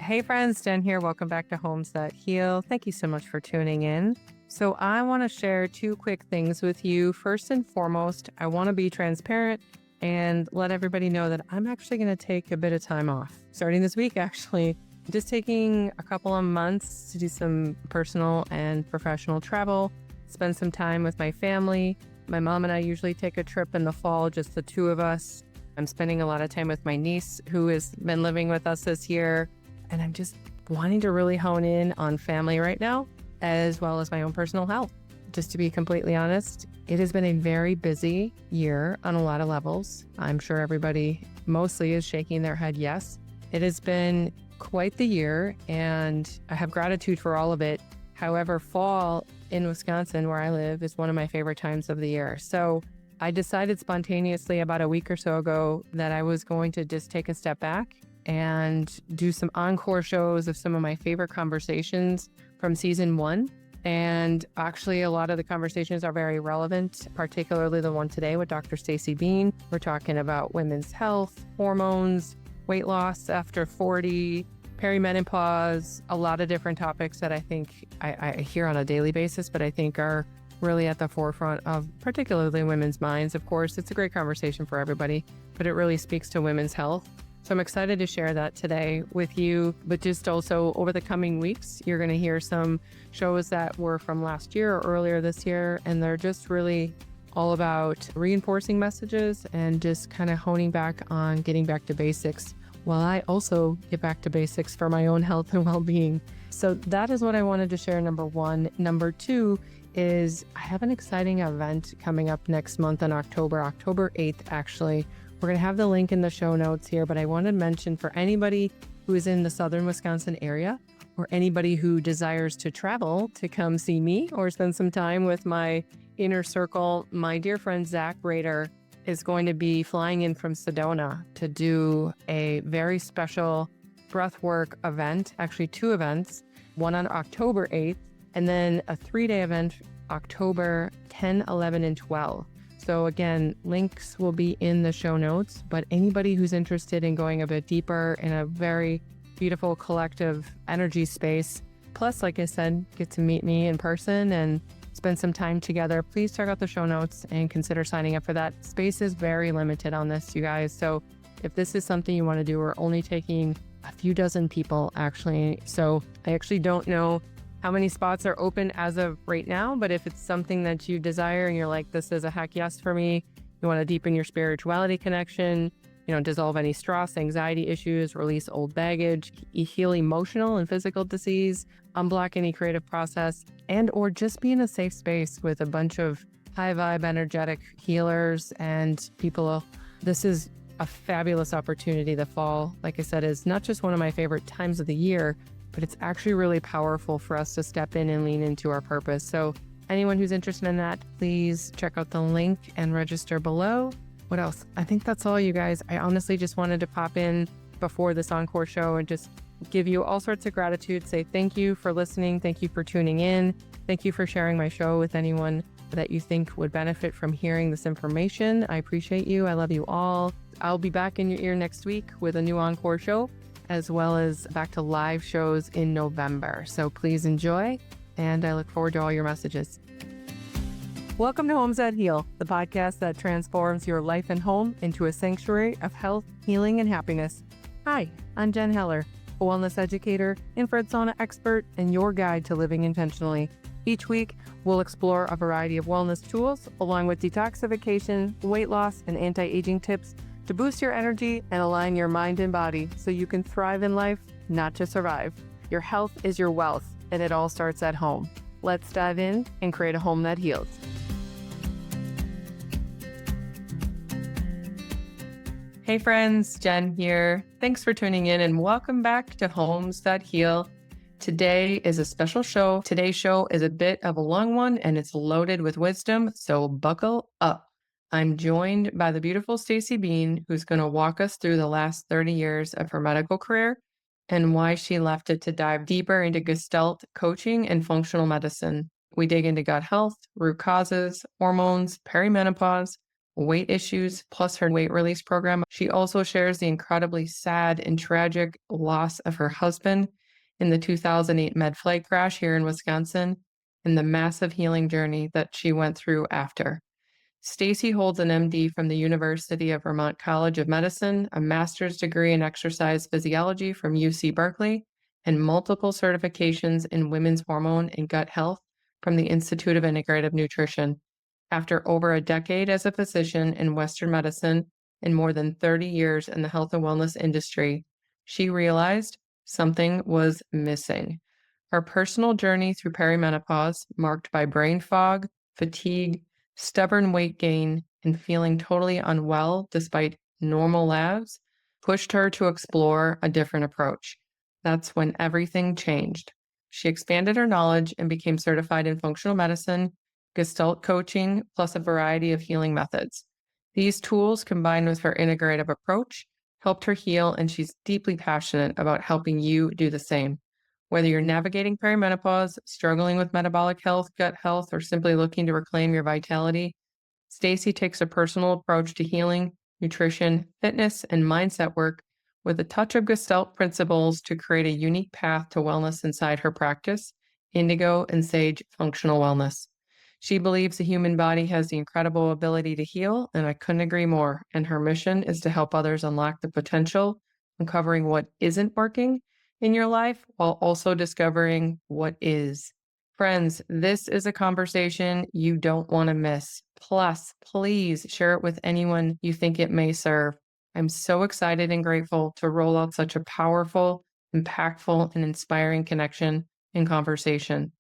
Hey friends, Jen here. Welcome back to Homes That Heal. Thank you so much for tuning in. So I want to share two quick things with you. First and foremost, I want to be transparent and let everybody know that I'm actually going to take a bit of time off. Starting this week, actually, just taking a couple of months to do some personal and professional travel, spend some time with my family. My mom and I usually take a trip in the fall, just the two of us. I'm spending a lot of time with my niece who has been living with us this year. And I'm just wanting to really hone in on family right now, as well as my own personal health. Just to be completely honest, it has been a very busy year on a lot of levels. I'm sure everybody mostly is shaking their head yes. It has been quite the year, and I have gratitude for all of it. However, fall in Wisconsin, where I live, is one of my favorite times of the year. So I decided spontaneously about a week or so ago that I was going to just take a step back and do some encore shows of some of my favorite conversations from season 1. And actually, a lot of the conversations are very relevant, particularly the one today with Dr. Stacey Bean. We're talking about women's health, hormones, weight loss after 40, perimenopause, a lot of different topics that I think I hear on a daily basis, but I think are really at the forefront of particularly women's minds. Of course, it's a great conversation for everybody, but it really speaks to women's health. So I'm excited to share that today with you, but just also over the coming weeks, you're going to hear some shows that were from last year or earlier this year, and they're just really all about reinforcing messages and just kind of honing back on getting back to basics while I also get back to basics for my own health and well-being. So that is what I wanted to share, number one. Number two is I have an exciting event coming up next month in October 8th, actually. We're going to have the link in the show notes here, but I want to mention for anybody who is in the southern Wisconsin area or anybody who desires to travel to come see me or spend some time with my inner circle, my dear friend Zach Rader is going to be flying in from Sedona to do a very special breathwork event, actually 2 events, one on October 8th, and then a 3-day event, October 10, 11, and 12. So again, links will be in the show notes, but anybody who's interested in going a bit deeper in a very beautiful collective energy space, plus, like I said, get to meet me in person and spend some time together, please check out the show notes and consider signing up for that. Space is very limited on this, you guys. So if this is something you want to do, we're only taking a few dozen people, actually. So I actually don't know how many spots are open as of right now, but if it's something that you desire and you're like, this is a heck yes for me, you want to deepen your spirituality connection, dissolve any stress, anxiety issues, release old baggage, heal emotional and physical disease, unblock any creative process, and or just be in a safe space with a bunch of high vibe, energetic healers and people. This is a fabulous opportunity. The fall, like I said, is not just one of my favorite times of the year, but it's actually really powerful for us to step in and lean into our purpose. So anyone who's interested in that, please check out the link and register below. What else? I think that's all, you guys. I honestly just wanted to pop in before this encore show and just give you all sorts of gratitude, say thank you for listening. Thank you for tuning in. Thank you for sharing my show with anyone that you think would benefit from hearing this information. I appreciate you. I love you all. I'll be back in your ear next week with a new encore show, as well as back to live shows in November. So please enjoy, and I look forward to all your messages. Welcome to Homes That Heal, the podcast that transforms your life and home into a sanctuary of health, healing, and happiness. Hi, I'm Jen Heller, a wellness educator, infrared sauna expert, and your guide to living intentionally. Each week, we'll explore a variety of wellness tools, along with detoxification, weight loss, and anti-aging tips to boost your energy and align your mind and body so you can thrive in life, not just survive. Your health is your wealth, and it all starts at home. Let's dive in and create a home that heals. Hey friends, Jen here. Thanks for tuning in and welcome back to Homes That Heal. Today is a special show. Today's show is a bit of a long one and it's loaded with wisdom, so buckle up. I'm joined by the beautiful Stacey Bean, who's going to walk us through the last 30 years of her medical career and why she left it to dive deeper into Gestalt coaching and functional medicine. We dig into gut health, root causes, hormones, perimenopause, weight issues plus her weight release program. She also shares the incredibly sad and tragic loss of her husband in the 2008 med flight crash here in Wisconsin and the massive healing journey that she went through after. Stacey holds an MD from the University of Vermont College of Medicine, a master's degree in exercise physiology from UC Berkeley, and multiple certifications in women's hormone and gut health from the Institute of Integrative Nutrition. After over a decade as a physician in Western medicine and more than 30 years in the health and wellness industry, she realized something was missing. Her personal journey through perimenopause, marked by brain fog, fatigue, stubborn weight gain, and feeling totally unwell despite normal labs, pushed her to explore a different approach. That's when everything changed. She expanded her knowledge and became certified in functional medicine, Gestalt coaching, plus a variety of healing methods. These tools, combined with her integrative approach, helped her heal, and she's deeply passionate about helping you do the same. Whether you're navigating perimenopause, struggling with metabolic health, gut health, or simply looking to reclaim your vitality, Stacey takes a personal approach to healing, nutrition, fitness, and mindset work with a touch of Gestalt principles to create a unique path to wellness inside her practice, Indigo and Sage Functional Wellness. She believes the human body has the incredible ability to heal, and I couldn't agree more. And her mission is to help others unlock the potential, uncovering what isn't working in your life while also discovering what is. Friends, this is a conversation you don't want to miss. Plus, please share it with anyone you think it may serve. I'm so excited and grateful to roll out such a powerful, impactful, and inspiring connection and conversation.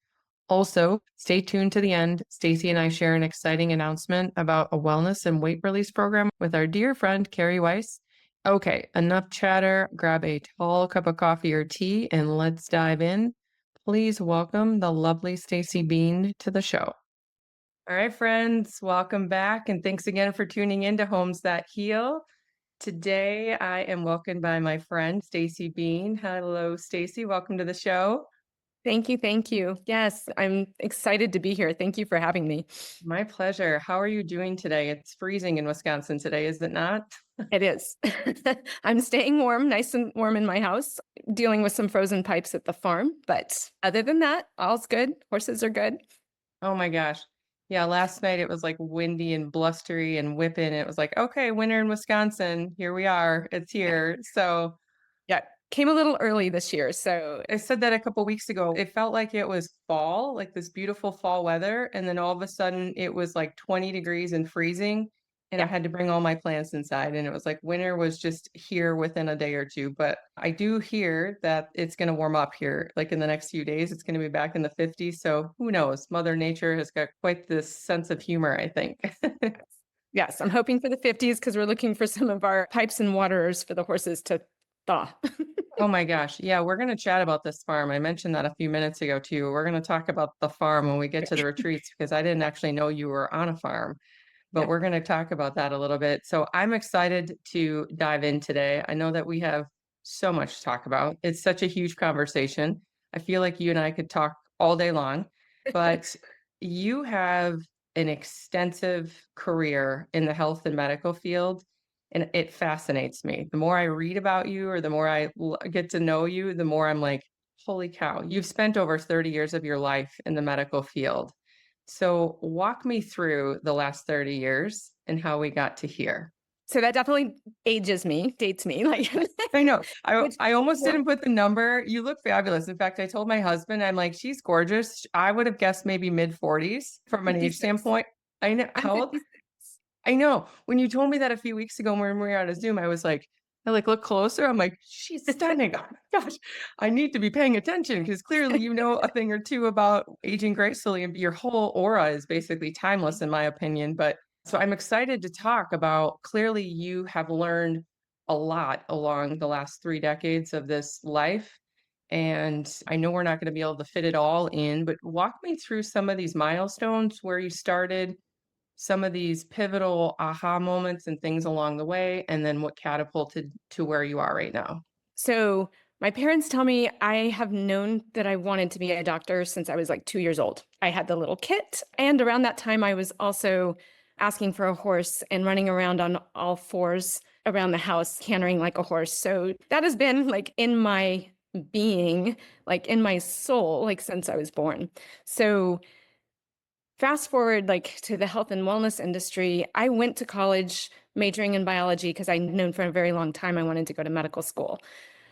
Also, stay tuned to the end. Stacey and I share an exciting announcement about a wellness and weight release program with our dear friend, Carrie Weiss. Okay, enough chatter. Grab a tall cup of coffee or tea and let's dive in. Please welcome the lovely Stacey Bean to the show. All right, friends, welcome back. And thanks again for tuning in to Homes That Heal. Today, I am welcomed by my friend, Stacey Bean. Hello, Stacey. Welcome to the show. Thank you. Thank you. Yes, I'm excited to be here. Thank you for having me. My pleasure. How are you doing today? It's freezing in Wisconsin today, is it not? It is. I'm staying warm, nice and warm in my house, dealing with some frozen pipes at the farm. But other than that, all's good. Horses are good. Oh my gosh. Yeah, last night it was like windy and blustery and whipping. It was like, okay, winter in Wisconsin. Here we are. It's here. So Yeah, came a little early this year. So I said that a couple weeks ago. It felt like it was fall, like this beautiful fall weather. And then all of a sudden it was like 20 degrees and freezing. And I yeah, had to bring all my plants inside. And it was like winter was just here within a day or two. But I do hear that it's going to warm up here. Like in the next few days, it's going to be back in the 50s. So who knows? Mother Nature has got quite this sense of humor, I think. yes, I'm hoping for the 50s because we're looking for some of our pipes and waterers for the horses to thaw. Oh my gosh. Yeah, we're going to chat about this farm. I mentioned that a few minutes ago too. We're going to talk about the farm when we get to the retreats because I didn't actually know you were on a farm, but Yeah. we're going to talk about that a little bit. So I'm excited to dive in today. I know that we have so much to talk about. It's such a huge conversation. I feel like you and I could talk all day long, but you have an extensive career in the health and medical field. And it fascinates me. The more I read about you or the more I get to know you, the more I'm like, holy cow, you've spent over 30 years of your life in the medical field. So walk me through the last 30 years and how we got to here. So that definitely ages me, dates me. Like, I know. which, I almost yeah, didn't put the number. You look fabulous. In fact, I told my husband, I'm like, she's gorgeous. I would have guessed maybe mid 40s from an age 56. standpoint. I know. I'm How old? 56. I know. When you told me that a few weeks ago when we were on a Zoom, I was like, I like look closer. I'm like, she's stunning. Oh my gosh, I need to be paying attention because clearly you know a thing or two about aging gracefully, and your whole aura is basically timeless, in my opinion. But so I'm excited to talk about clearly you have learned a lot along the last 3 decades of this life. And I know we're not going to be able to fit it all in, but walk me through some of these milestones where you started, some of these pivotal aha moments and things along the way, and then what catapulted to where you are right now. So my parents tell me I have known that I wanted to be a doctor since I was like 2 years old. I had the little kit. And around that time, I was also asking for a horse and running around on all fours around the house, cantering like a horse. So that has been like in my being, like in my soul, like since I was born. So fast forward like to the health and wellness industry, I went to college majoring in biology because I'd known for a very long time I wanted to go to medical school.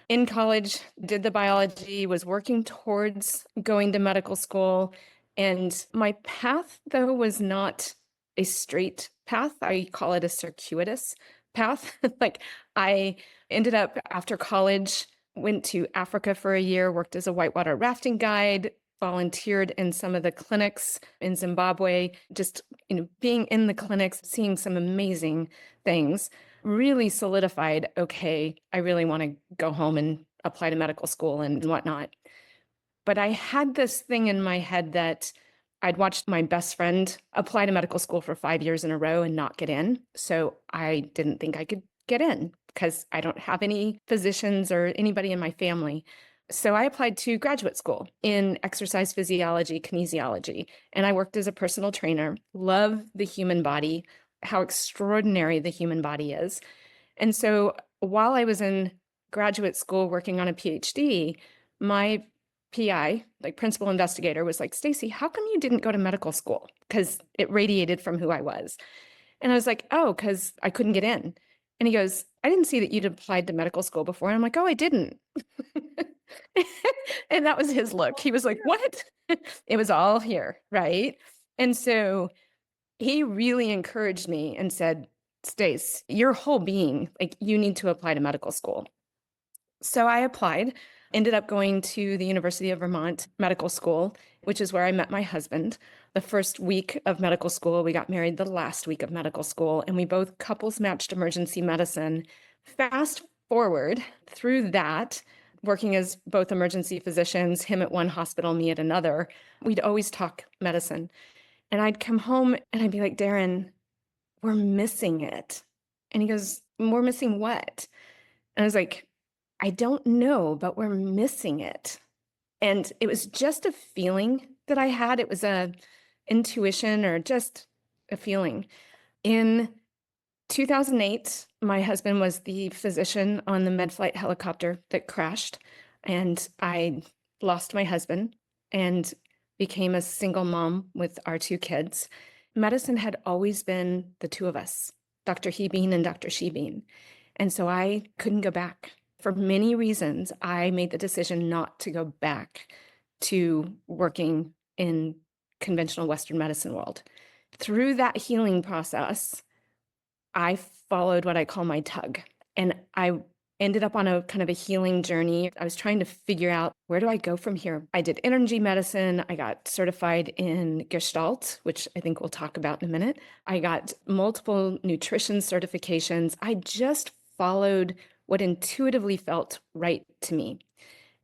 In college, did the biology, was working towards going to medical school. And my path, though, was not a straight path. I call it a circuitous path. Like I ended up after college, went to Africa for a year, worked as a whitewater rafting guide, volunteered in some of the clinics in Zimbabwe, just being in the clinics, seeing some amazing things really solidified, okay, I really want to go home and apply to medical school and whatnot. But I had this thing in my head that I'd watched my best friend apply to medical school for 5 years in a row and not get in. So I didn't think I could get in because I don't have any physicians or anybody in my family. So I applied to graduate school in exercise physiology, kinesiology, and I worked as a personal trainer. Love the human body, how extraordinary the human body is. And so while I was in graduate school working on a PhD, my PI, like principal investigator, was like, Stacey, how come you didn't go to medical school? Because it radiated from who I was. And I was like, oh, because I couldn't get in. And he goes, I didn't see that you'd applied to medical school before. And I'm like, oh, I didn't. And that was his look. He was like, what? It was all here. Right. And so he really encouraged me and said, Stace, your whole being, like you need to apply to medical school. So I applied, ended up going to the University of Vermont Medical School, which is where I met my husband. The first week of medical school, we got married the last week of medical school, and we both couples matched emergency medicine. Fast forward through that, working as both emergency physicians, him at one hospital, me at another, we'd always talk medicine. And I'd come home and I'd be like, Darren, we're missing it. And he goes, we're missing what? And I was like, I don't know, but we're missing it. And it was just a feeling that I had. It was a intuition or just a feeling. In 2008, my husband was the physician on the med-flight helicopter that crashed, and I lost my husband and became a single mom with our two kids. Medicine had always been the two of us, Dr. He Bean and Dr. She Bean. And so I couldn't go back. For many reasons, I made the decision not to go back to working in conventional Western medicine world. Through that healing process, I followed what I call my tug. And I ended up on a kind of a healing journey. I was trying to figure out, where do I go from here? I did energy medicine. I got certified in Gestalt, which I think we'll talk about in a minute. I got multiple nutrition certifications. I just followed what intuitively felt right to me.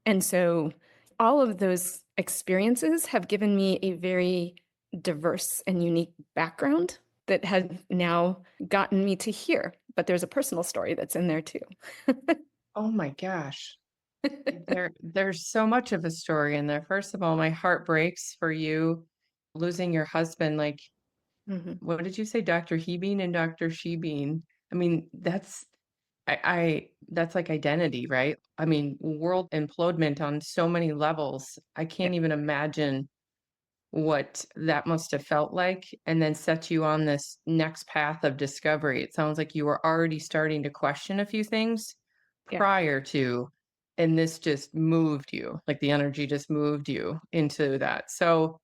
And so all of those experiences have given me a very diverse and unique background that has now gotten me to here. But there's a personal story that's in there too. Oh my gosh. There's so much of a story in there. First of all, my heart breaks for you losing your husband. Like, what did you say? Dr. He Bean and Dr. She Bean. I mean, that's that's like identity, right? I mean, world implodement on so many levels. I can't even imagine what that must have felt like, and then set you on this next path of discovery. It sounds like you were already starting to question a few things prior to, and this just moved you, like the energy just moved you into that. So,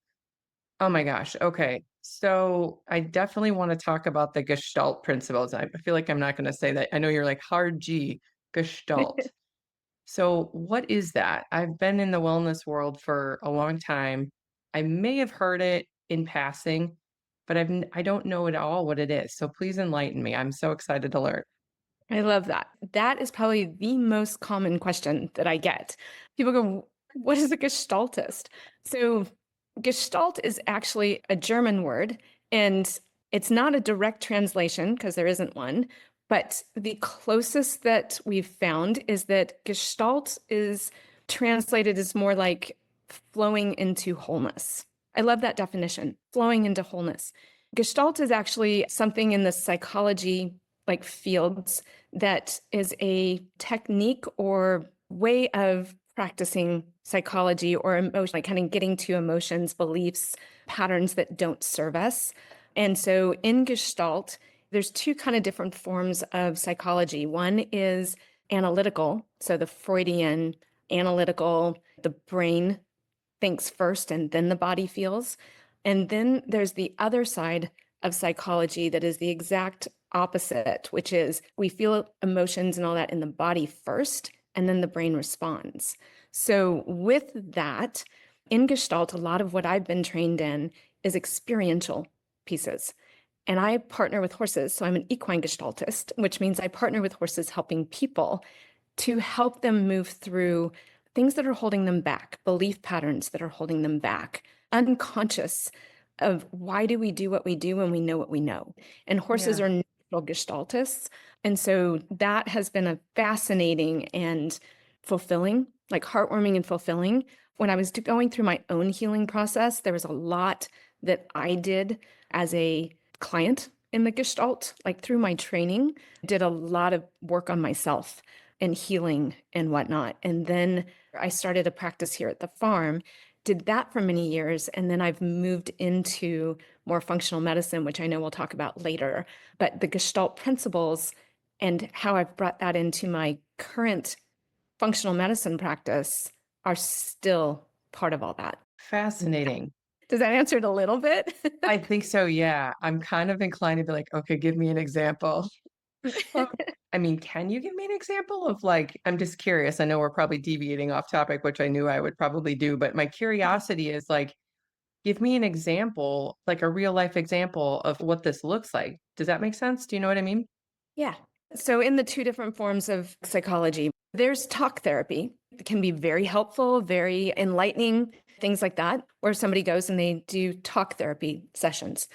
oh my gosh. Okay. So I definitely want to talk about the Gestalt principles. I feel like I'm not going to say that. I know you're like hard G, Gestalt. So what is that? I've been in the wellness world for a long time. I may have heard it in passing, but I don't know at all what it is. So please enlighten me. I'm so excited to learn. I love that. That is probably the most common question that I get. People go, what is a gestaltist? So Gestalt is actually a German word, and it's not a direct translation because there isn't one, but the closest that we've found is that Gestalt is translated as more like flowing into wholeness. I love that definition, flowing into wholeness. Gestalt is actually something in the psychology like fields that is a technique or way of practicing psychology or emotion, like kind of getting to emotions, beliefs, patterns that don't serve us. And so in Gestalt, there's two kind of different forms of psychology. One is analytical, so the Freudian analytical, the brain thinks first and then the body feels. And then there's the other side of psychology that is the exact opposite, which is we feel emotions and all that in the body first, and then the brain responds. So, with that, in Gestalt, a lot of what I've been trained in is experiential pieces. And I partner with horses. So, I'm an equine gestaltist, which means I partner with horses helping people to help them move through things that are holding them back, belief patterns that are holding them back, unconscious of why do we do what we do when we know what we know. And horses Yeah. are natural gestaltists. And so that has been a fascinating and fulfilling, like heartwarming and fulfilling. When I was going through my own healing process, there was a lot that I did as a client in the Gestalt, like through my training, did a lot of work on myself and healing and whatnot. And then I started a practice here at the farm, did that for many years. And then I've moved into more functional medicine, which I know we'll talk about later. But the Gestalt principles and how I've brought that into my current functional medicine practice are still part of all that. Fascinating. Does that answer it a little bit? I think so, yeah. I'm kind of inclined to be like, okay, give me an example. Well, I mean, can you give me an example of like, I'm just curious. I know we're probably deviating off topic, which I knew I would probably do, but my curiosity is like, give me an example, like a real life example of what this looks like. Does that make sense? Do you know what I mean? Yeah. So, in the two different forms of psychology, there's talk therapy. It can be very helpful, very enlightening, things like that, where somebody goes and they do talk therapy sessions.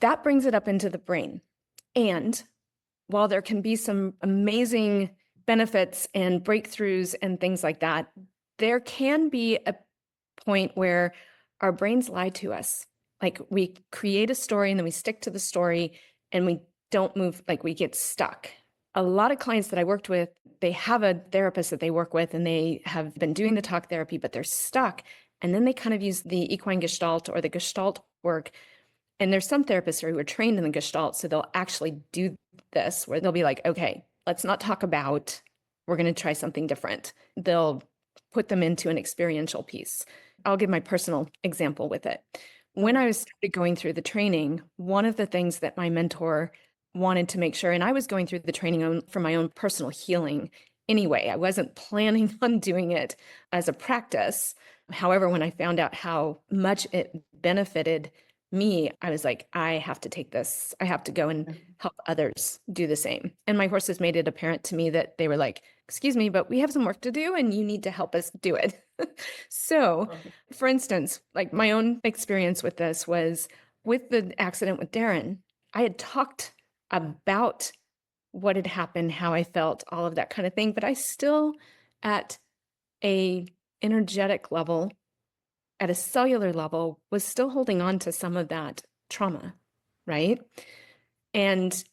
That brings it up into the brain. And while there can be some amazing benefits and breakthroughs and things like that, there can be a point where our brains lie to us. Like we create a story and then we stick to the story and we don't move, like we get stuck. A lot of clients that I worked with, they have a therapist that they work with and they have been doing the talk therapy, but they're stuck. And then they kind of use the equine gestalt or the gestalt work. And there's some therapists who are trained in the gestalt, so they'll actually do this where they'll be like, okay, let's not talk about, we're going to try something different. They'll put them into an experiential piece. I'll give my personal example with it. When I was started going through the training, one of the things that my mentor wanted to make sure, and I was going through the training for my own personal healing anyway, I wasn't planning on doing it as a practice. However, when I found out how much it benefited me, I was like, I have to take this. I have to go and help others do the same. And my horses made it apparent to me that they were like, excuse me, but we have some work to do and you need to help us do it. So, for instance, like my own experience with this was with the accident with Darren, I had talked about what had happened, how I felt, all of that kind of thing, but I still at a energetic level, at a cellular level, was still holding on to some of that trauma, right? And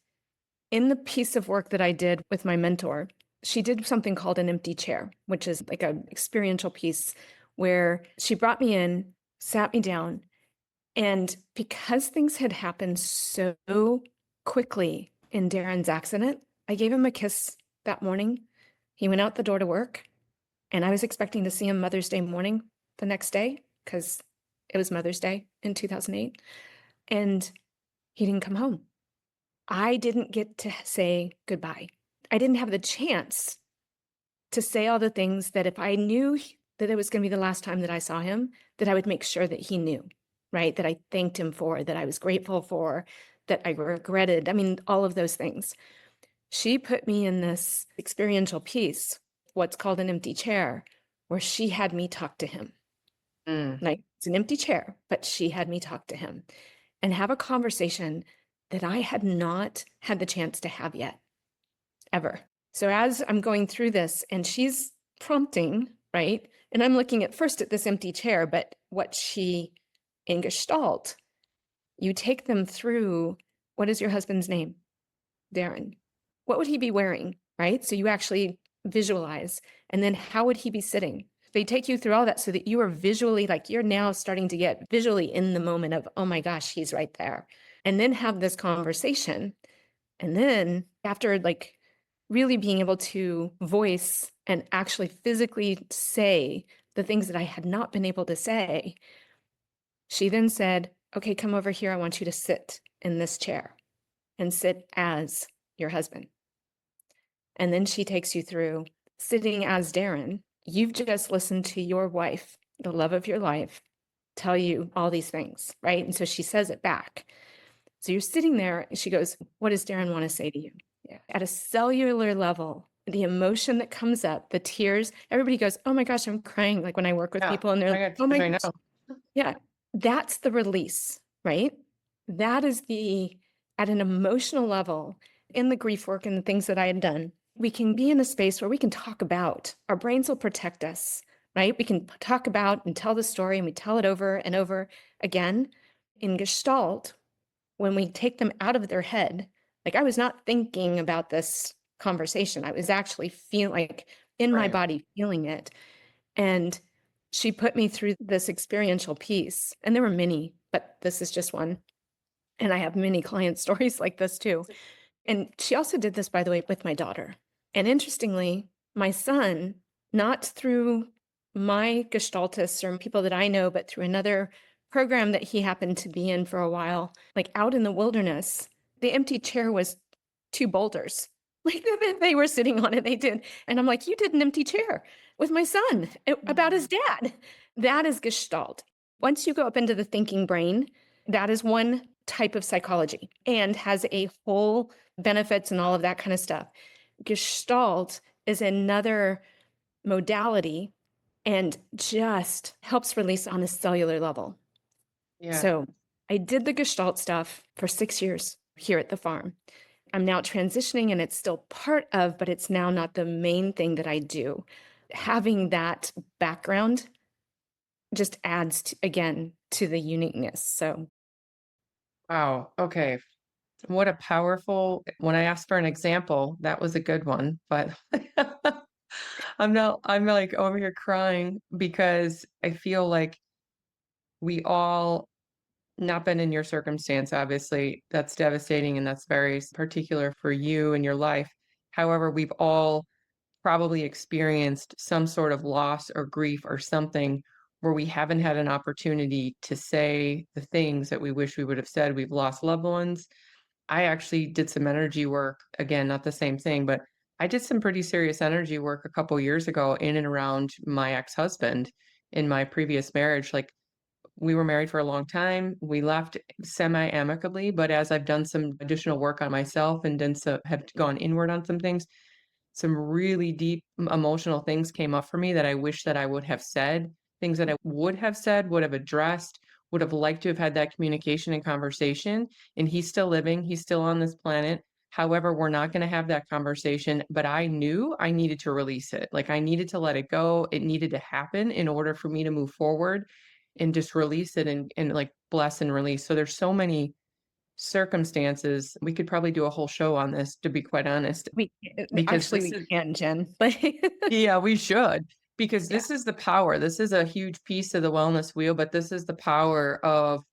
in the piece of work that I did with my mentor, she did something called an empty chair, which is like an experiential piece where she brought me in, sat me down, and because things had happened so quickly in Darren's accident, I gave him a kiss that morning. He went out the door to work, and I was expecting to see him Mother's Day morning the next day because it was Mother's Day in 2008, and he didn't come home. I didn't get to say goodbye. I didn't have the chance to say all the things that if I knew that it was going to be the last time that I saw him, that I would make sure that he knew, right? That I thanked him for, that I was grateful for, that I regretted. I mean, all of those things. She put me in this experiential piece, what's called an empty chair, where she had me talk to him. Like it's an empty chair, but she had me talk to him and have a conversation that I had not had the chance to have yet, ever. So as I'm going through this and she's prompting, right? And I'm looking at first at this empty chair, but what she in Gestalt you take them through, what is your husband's name? Darren. What would he be wearing? Right? So you actually visualize. And then how would he be sitting? They take you through all that so that you are visually, like you're now starting to get visually in the moment of, oh my gosh, he's right there. And then have this conversation. And then after like really being able to voice and actually physically say the things that I had not been able to say, she then said, okay, come over here. I want you to sit in this chair and sit as your husband. And then she takes you through sitting as Darren. You've just listened to your wife, the love of your life, tell you all these things, right? And so she says it back. So you're sitting there and she goes, what does Darren want to say to you? Yeah. At a cellular level, the emotion that comes up, the tears, everybody goes, oh my gosh, I'm crying. Like when I work with Yeah, people and they're I like, got oh my tears right gosh. now. Yeah. That's the release, right? That is at an emotional level, in the grief work and the things that I had done, we can be in a space where we can talk about, our brains will protect us, right? We can talk about and tell the story and we tell it over and over again. In Gestalt, when we take them out of their head, like I was not thinking about this conversation. I was actually feeling like in my Right. body, feeling it. And she put me through this experiential piece. And there were many, but this is just one. And I have many client stories like this too. And she also did this, by the way, with my daughter. And interestingly, my son, not through my gestaltists or people that I know, but through another program that he happened to be in for a while, like out in the wilderness, the empty chair was two boulders. Like they were sitting on it, they did. And I'm like, you did an empty chair with my son about his dad. That is Gestalt. Once you go up into the thinking brain, that is one type of psychology and has a whole benefits and all of that kind of stuff. Gestalt is another modality and just helps release on a cellular level. Yeah. So I did the Gestalt stuff for 6 years here at the farm. I'm now transitioning and it's still part of, but it's now not the main thing that I do. Having that background just adds again to the uniqueness. So Wow. Okay. What a powerful, when I asked for an example, that was a good one, but I'm like over here crying because I feel like we all, not been in your circumstance, obviously, that's devastating and that's very particular for you and your life. However, we've all probably experienced some sort of loss or grief or something where we haven't had an opportunity to say the things that we wish we would have said. We've lost loved ones. I actually did some energy work, again, not the same thing, but I did some pretty serious energy work a couple years ago in and around my ex-husband in my previous marriage. Like we were married for a long time. We left semi-amicably, but as I've done some additional work on myself and have gone inward on some things, some really deep emotional things came up for me that I wish that I would have said, things that I would have said, would have addressed, would have liked to have had that communication and conversation. And he's still living, he's still on this planet. However, we're not going to have that conversation, but I knew I needed to release it. Like I needed to let it go. It needed to happen in order for me to move forward and just release it and like bless and release. So there's so many circumstances. We could probably do a whole show on this, to be quite honest, we because actually this we is, can, Jen. But yeah, we should, because yeah, this is the power. This is a huge piece of the wellness wheel, but this is the power of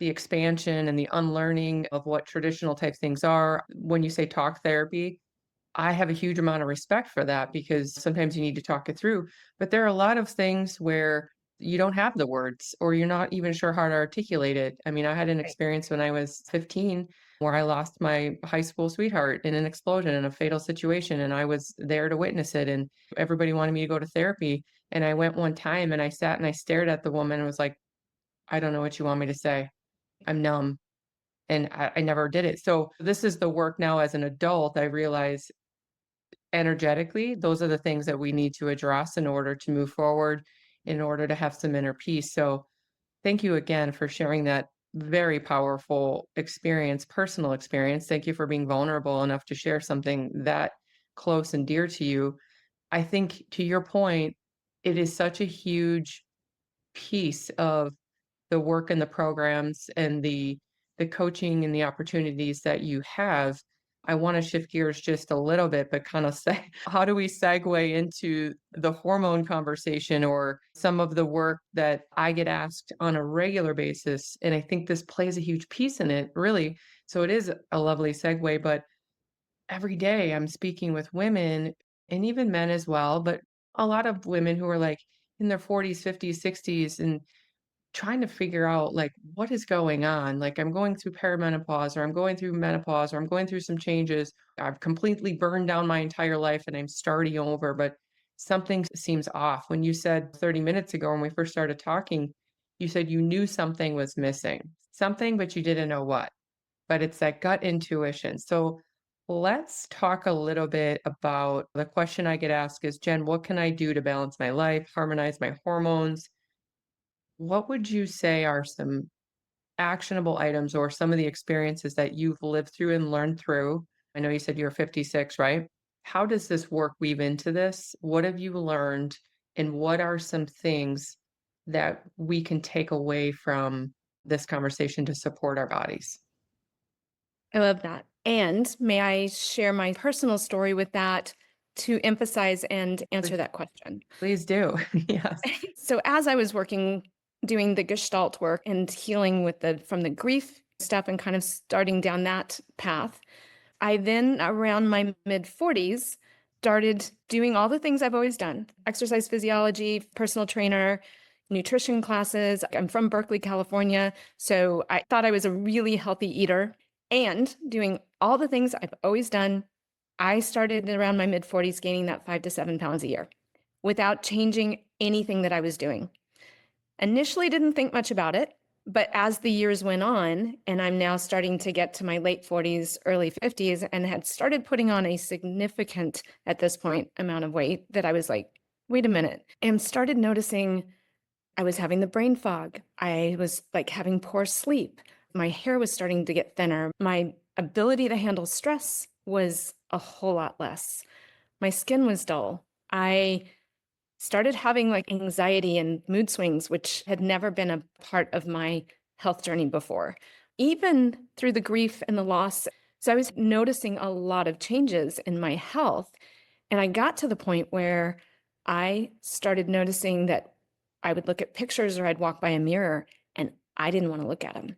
the expansion and the unlearning of what traditional type things are. When you say talk therapy, I have a huge amount of respect for that because sometimes you need to talk it through. But there are a lot of things where you don't have the words or you're not even sure how to articulate it. I mean, I had an right. experience when I was 15 where I lost my high school sweetheart in an explosion in a fatal situation, and I was there to witness it. And everybody wanted me to go to therapy. And I went one time and I sat and I stared at the woman and was like, I don't know what you want me to say. I'm numb. And I never did it. So this is the work now as an adult. I realize energetically, those are the things that we need to address in order to move forward, in order to have some inner peace. So, thank you again for sharing that very powerful experience, personal experience. Thank you for being vulnerable enough to share something that close and dear to you. I think, to your point, it is such a huge piece of the work and the programs and the the coaching and the opportunities that you have, I want to shift gears just a little bit, but kind of say, how do we segue into the hormone conversation or some of the work that I get asked on a regular basis? And I think this plays a huge piece in it, really. So it is a lovely segue, but every day I'm speaking with women and even men as well, but a lot of women who are like in their 40s, 50s, 60s, and trying to figure out like what is going on. Like I'm going through perimenopause or I'm going through menopause or I'm going through some changes. I've completely burned down my entire life and I'm starting over, but something seems off. When you said 30 minutes ago when we first started talking, you said you knew something was missing. Something, but you didn't know what. But it's that gut intuition. So let's talk a little bit about the question I get asked is, Jen, what can I do to balance my life, harmonize my hormones? What would you say are some actionable items or some of the experiences that you've lived through and learned through? I know you said you're 56, right? How does this work weave into this? What have you learned? And what are some things that we can take away from this conversation to support our bodies? I love that. And may I share my personal story with that to emphasize and answer that question? Please do. Yes. So as I was doing the Gestalt work and healing with the from the grief stuff and kind of starting down that path, I then around my mid 40s started doing all the things I've always done: exercise physiology, personal trainer, nutrition classes. I'm from Berkeley, California, so I thought I was a really healthy eater and doing all the things I've always done. I started around my mid 40s gaining that 5 to 7 pounds a year without changing anything that I was doing. Initially didn't think much about it, but as the years went on, and I'm now starting to get to my late 40s, early 50s, and had started putting on a significant, at this point, amount of weight that I was like, wait a minute, and started noticing I was having the brain fog. I was like having poor sleep. My hair was starting to get thinner. My ability to handle stress was a whole lot less. My skin was dull. I started having like anxiety and mood swings, which had never been a part of my health journey before, even through the grief and the loss. So I was noticing a lot of changes in my health. And I got to the point where I started noticing that I would look at pictures or I'd walk by a mirror and I didn't want to look at them.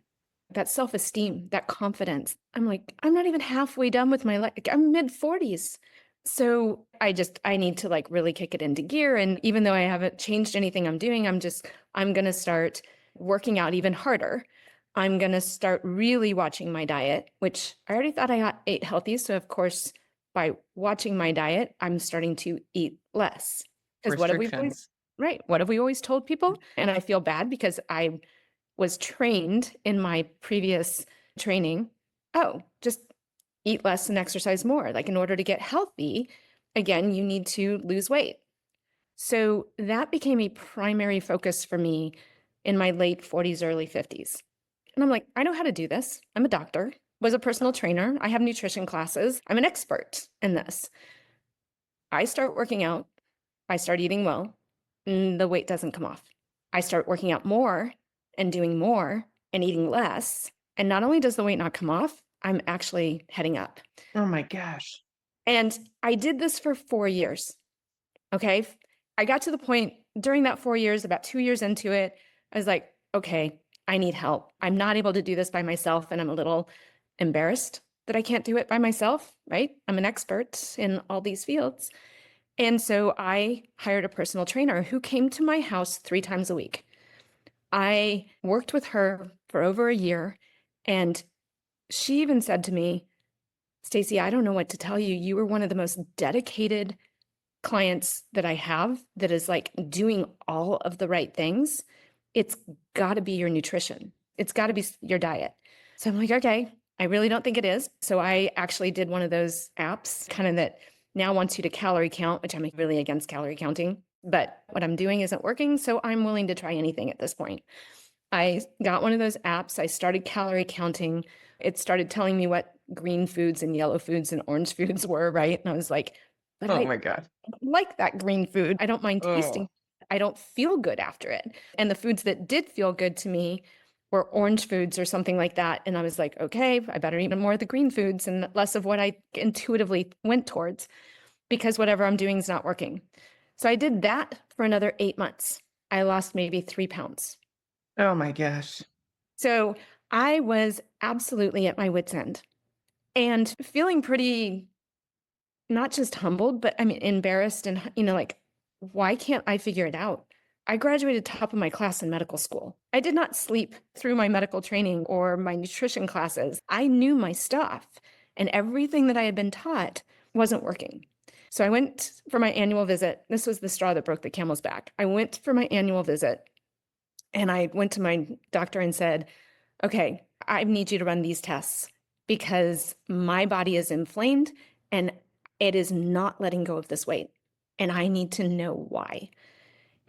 That self-esteem, that confidence. I'm like, I'm not even halfway done with my life. I'm mid 40s. So I need to like really kick it into gear. And even though I haven't changed anything I'm doing, I'm going to start working out even harder. I'm going to start really watching my diet, which I already thought ate healthy. So of course, by watching my diet, I'm starting to eat less. Because Restrictions. what have we always told people? And I feel bad because I was trained in my previous training. Oh, just eat less and exercise more. Like in order to get healthy, again, you need to lose weight. So that became a primary focus for me in my late 40s, early 50s. And I'm like, I know how to do this. I'm a doctor, was a personal trainer. I have nutrition classes. I'm an expert in this. I start working out. I start eating well. And the weight doesn't come off. I start working out more and doing more and eating less. And not only does the weight not come off, I'm actually heading up. Oh my gosh. And I did this for 4 years. Okay. I got to the point during that 4 years, about 2 years into it, I was like, okay, I need help. I'm not able to do this by myself. And I'm a little embarrassed that I can't do it by myself, right? I'm an expert in all these fields. And so I hired a personal trainer who came to my house 3 times a week. I worked with her for over a year, and she even said to me, Stacey, I don't know what to tell you. You were one of the most dedicated clients that I have that is like doing all of the right things. It's got to be your nutrition. It's got to be your diet. So I'm like, okay, I really don't think it is. So I actually did one of those apps kind of that now wants you to calorie count, which I'm really against calorie counting, but what I'm doing isn't working. So I'm willing to try anything at this point. I got one of those apps. I started calorie counting. It started telling me what green foods and yellow foods and orange foods were, right? And I was like, but Oh I my God. like that green food. I don't mind Oh, tasting. I don't feel good after it. And the foods that did feel good to me or orange foods or something like that. And I was like, okay, I better eat more of the green foods and less of what I intuitively went towards, because whatever I'm doing is not working. So I did that for another 8 months. I lost maybe 3 pounds. Oh my gosh. So I was absolutely at my wit's end and feeling pretty, not just humbled, but I mean, embarrassed and, like, why can't I figure it out? I graduated top of my class in medical school. I did not sleep through my medical training or my nutrition classes. I knew my stuff, and everything that I had been taught wasn't working. So I went for my annual visit. This was the straw that broke the camel's back. I went for my annual visit and I went to my doctor and said, okay, I need you to run these tests because my body is inflamed and it is not letting go of this weight. And I need to know why.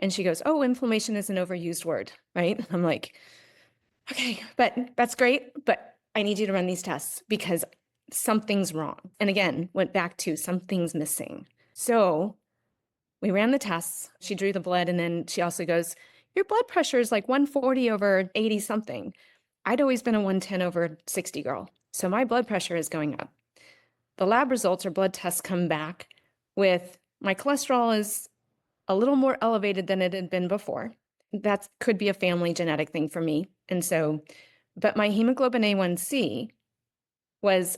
And she goes, oh, inflammation is an overused word, right? I'm like, okay, but that's great. But I need you to run these tests because something's wrong. And again, went back to something's missing. So we ran the tests. She drew the blood. And then she also goes, your blood pressure is like 140 over 80 something. I'd always been a 110 over 60 girl. So my blood pressure is going up. The lab results or blood tests come back with my cholesterol is a little more elevated than it had been before. That could be a family genetic thing for me. And so, but my hemoglobin A1C was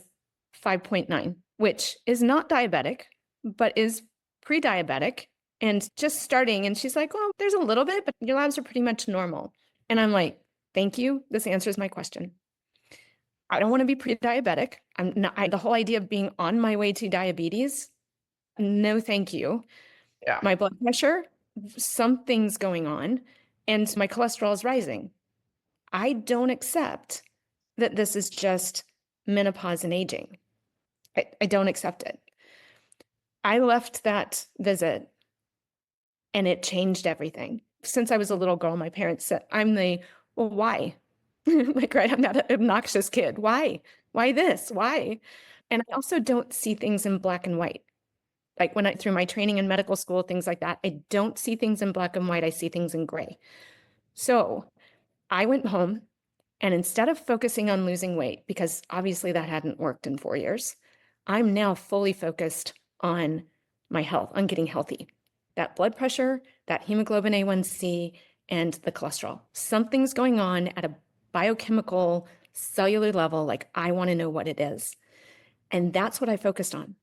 5.9, which is not diabetic, but is pre-diabetic and just starting. And she's like, well, there's a little bit, but your labs are pretty much normal. And I'm like, thank you. This answers my question. I don't want to be pre-diabetic. I'm not, the whole idea of being on my way to diabetes, no, thank you. Yeah. My blood pressure, something's going on, and my cholesterol is rising. I don't accept that this is just menopause and aging. I don't accept it. I left that visit and it changed everything. Since I was a little girl, my parents said, well, why? Like, right, I'm not an obnoxious kid. Why? Why this? Why? And I also don't see things in black and white. Like through my training in medical school, things like that, I don't see things in black and white. I see things in gray. So I went home and instead of focusing on losing weight, because obviously that hadn't worked in 4 years, I'm now fully focused on my health, on getting healthy. That blood pressure, that hemoglobin A1C, and the cholesterol. Something's going on at a biochemical cellular level. Like, I want to know what it is. And that's what I focused on.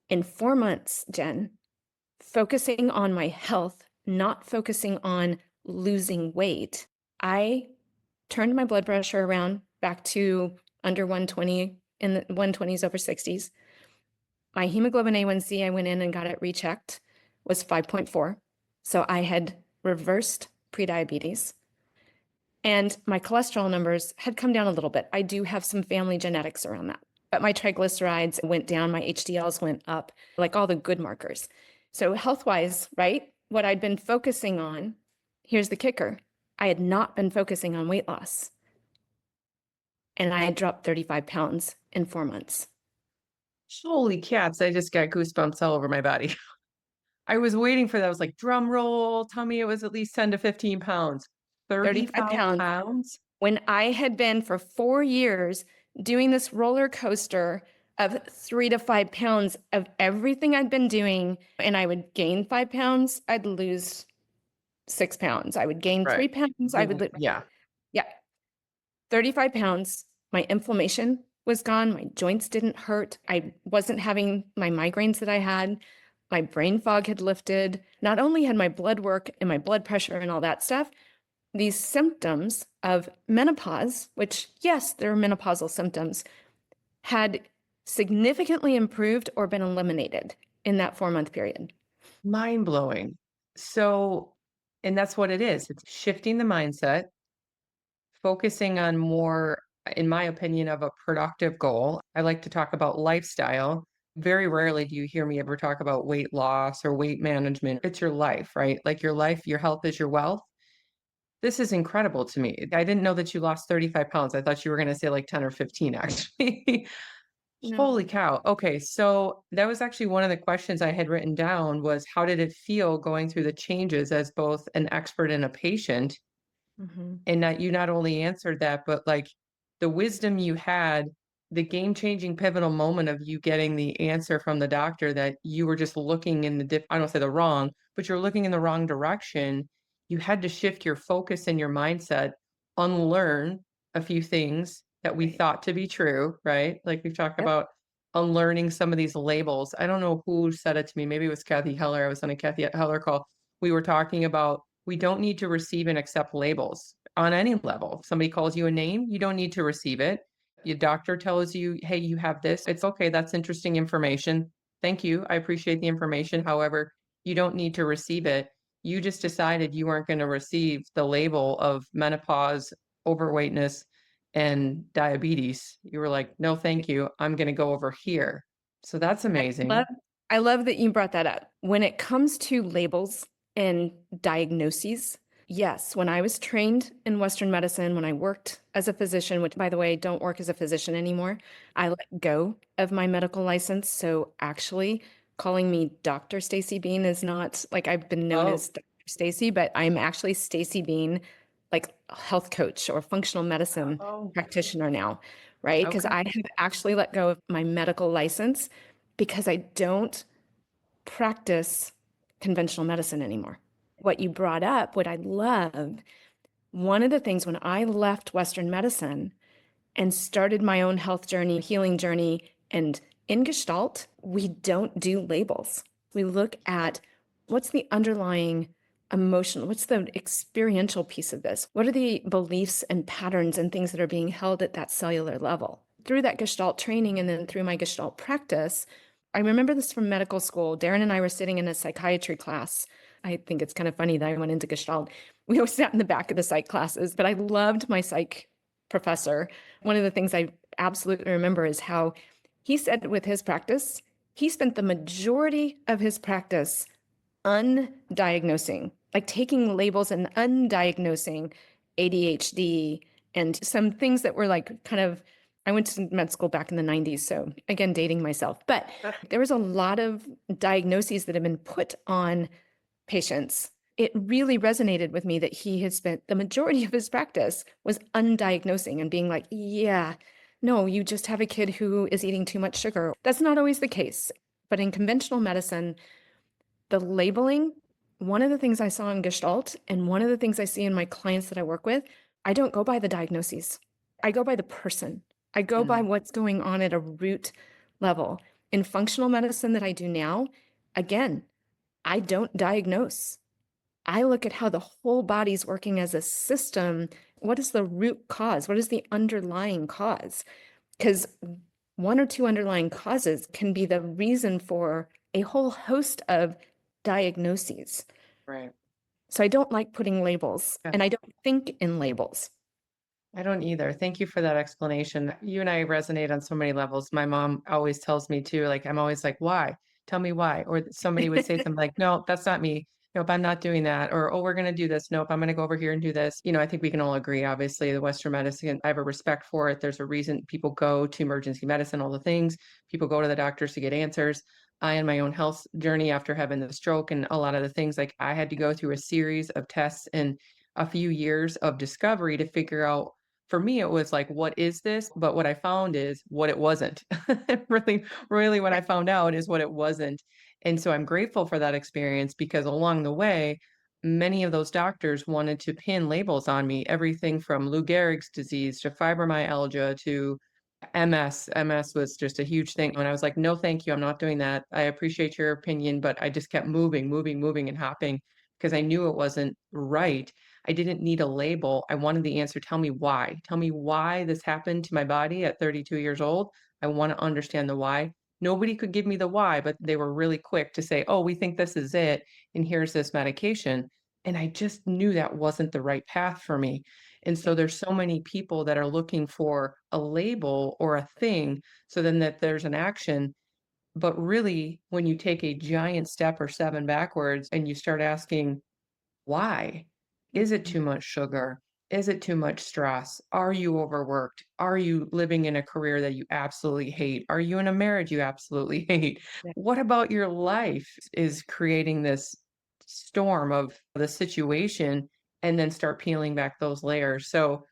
In 4 months, Jen, focusing on my health, not focusing on losing weight, I turned my blood pressure around back to under 120, in the 120s over 60s. My hemoglobin A1C, I went in and got it rechecked, was 5.4. So I had reversed prediabetes. And my cholesterol numbers had come down a little bit. I do have some family genetics around that. But my triglycerides went down, my HDLs went up, like all the good markers. So health-wise, right, what I'd been focusing on, here's the kicker. I had not been focusing on weight loss. And I had dropped 35 pounds in 4 months. Holy cats, I just got goosebumps all over my body. I was waiting for that. I was like, drum roll, tell me it was at least 10 to 15 pounds. 35 35 pounds. pounds? When I had been for 4 years doing this roller coaster of 3 to 5 pounds of everything I'd been doing, and I would gain 5 pounds, I'd lose 6 pounds. I would gain 3 Right. pounds, I would lose. Yeah. Yeah. 35 pounds. My inflammation was gone. My joints didn't hurt. I wasn't having my migraines that I had. My brain fog had lifted. Not only had my blood work and my blood pressure and all that stuff, these symptoms of menopause, which, yes, there are menopausal symptoms, had significantly improved or been eliminated in that 4-month period. Mind blowing. So, and that's what it is. It's shifting the mindset, focusing on more, in my opinion, of a productive goal. I like to talk about lifestyle. Very rarely do you hear me ever talk about weight loss or weight management. It's your life, right? Like your life, your health is your wealth. This is incredible to me. I didn't know that you lost 35 pounds. I thought you were going to say like 10 or 15, actually. Holy No. cow. Okay, so that was actually one of the questions I had written down was how did it feel going through the changes as both an expert and a patient? Mhm. And that you not only answered that, but like the wisdom you had, the game-changing pivotal moment of you getting the answer from the doctor that you were just looking in the I don't say the wrong, but you're looking in the wrong direction. You had to shift your focus and your mindset, unlearn a few things that we Right. thought to be true, right? Like we've talked Yep. about unlearning some of these labels. I don't know who said it to me. Maybe it was Kathy Heller. I was on a Kathy Heller call. We were talking about we don't need to receive and accept labels on any level. If somebody calls you a name, you don't need to receive it. Your doctor tells you, hey, you have this. It's okay. That's interesting information. Thank you. I appreciate the information. However, you don't need to receive it. You just decided you weren't going to receive the label of menopause, overweightness, and diabetes. You were like, no, thank you. I'm going to go over here. So that's I love amazing. I love that you brought that up. When it comes to labels and diagnoses, yes, when I was trained in Western medicine, when I worked as a physician, which by the way, don't work as a physician anymore, I let go of my medical license. So actually calling me Dr. Stacey Bean is not like I've been known Oh, as Dr. Stacey, but I'm actually Stacey Bean, like a health coach or functional medicine oh, practitioner now, right? Because okay. I have actually let go of my medical license because I don't practice conventional medicine anymore. What you brought up, what I love, one of the things when I left Western medicine and started my own health journey, healing journey, and in Gestalt, we don't do labels. We look at what's the underlying emotional, what's the experiential piece of this? What are the beliefs and patterns and things that are being held at that cellular level? Through that Gestalt training and then through my Gestalt practice, I remember this from medical school. Darren and I were sitting in a psychiatry class. I think it's kind of funny that I went into Gestalt. We always sat in the back of the psych classes, but I loved my psych professor. One of the things I absolutely remember is how he said with his practice, he spent the majority of his practice undiagnosing, like taking labels and undiagnosing ADHD and some things that were like kind of, I went to med school back in the 90s. So again, dating myself, but there was a lot of diagnoses that have been put on patients. It really resonated with me that he had spent the majority of his practice was undiagnosing and being like, yeah, no, you just have a kid who is eating too much sugar. That's not always the case. But in conventional medicine, the labeling, one of the things I saw in Gestalt and one of the things I see in my clients that I work with, I don't go by the diagnoses. I go by the person. I go by Mm, what's going on at a root level. In functional medicine that I do now, again, I don't diagnose. I look at how the whole body's working as a system. What is the root cause? What is the underlying cause? Because one or two underlying causes can be the reason for a whole host of diagnoses. right. So I don't like putting labels Yeah. and I don't think in labels. I don't either. Thank you for that explanation. You and I resonate on so many levels. My mom always tells me too, like, I'm always like, why? Tell me why. Or somebody would say something like, no, that's not me. Nope, I'm not doing that. Or, oh, we're going to do this. Nope, I'm going to go over here and do this. I think we can all agree, obviously, the Western medicine, I have a respect for it. There's a reason people go to emergency medicine, all the things. People go to the doctors to get answers. I, in my own health journey after having the stroke and a lot of the things, like I had to go through a series of tests and a few years of discovery to figure out for me, it was like, what is this? But what I found is what it wasn't. Really, really, what I found out is what it wasn't. And so I'm grateful for that experience because along the way, many of those doctors wanted to pin labels on me, everything from Lou Gehrig's disease to fibromyalgia to MS. MS was just a huge thing. And I was like, no, thank you. I'm not doing that. I appreciate your opinion, but I just kept moving and hopping because I knew it wasn't right. I didn't need a label. I wanted the answer. Tell me why. Tell me why this happened to my body at 32 years old. I want to understand the why. Nobody could give me the why, but they were really quick to say, oh, we think this is it. And here's this medication. And I just knew that wasn't the right path for me. And so there's so many people that are looking for a label or a thing so then that there's an action. But really, when you take a giant step or seven backwards and you start asking, why? Is it too much sugar? Is it too much stress? Are you overworked? Are you living in a career that you absolutely hate? Are you in a marriage you absolutely hate? Yeah. What about your life is creating this storm of the situation? and then start peeling back those layers. So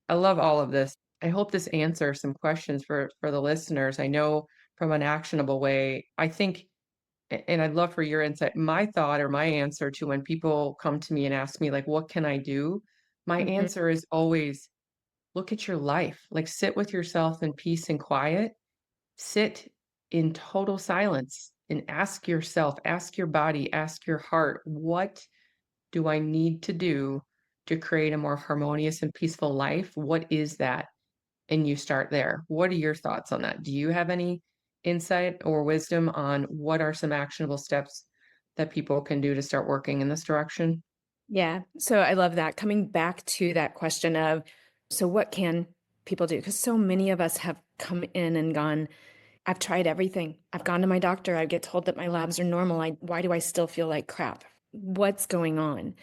I love all of this. I hope this answers some questions for the listeners. I know from an actionable way. I think, and I'd love for your insight. My thought or my answer to when people come to me and ask me, like, what can I do? My Mhm. answer is always look at your life. Like, sit with yourself in peace and quiet. Sit in total silence and ask yourself, ask your body, ask your heart, what do I need to do to create a more harmonious and peaceful life? What is that? And you start there. What are your thoughts on that? Do you have any insight or wisdom on what are some actionable steps that people can do to start working in this direction? Yeah. So I love that. Coming back to that question of, so what can people do? Because so many of us have come in and gone, I've tried everything. I've gone to my doctor. I get told that my labs are normal. Why do I still feel like crap? What's going on?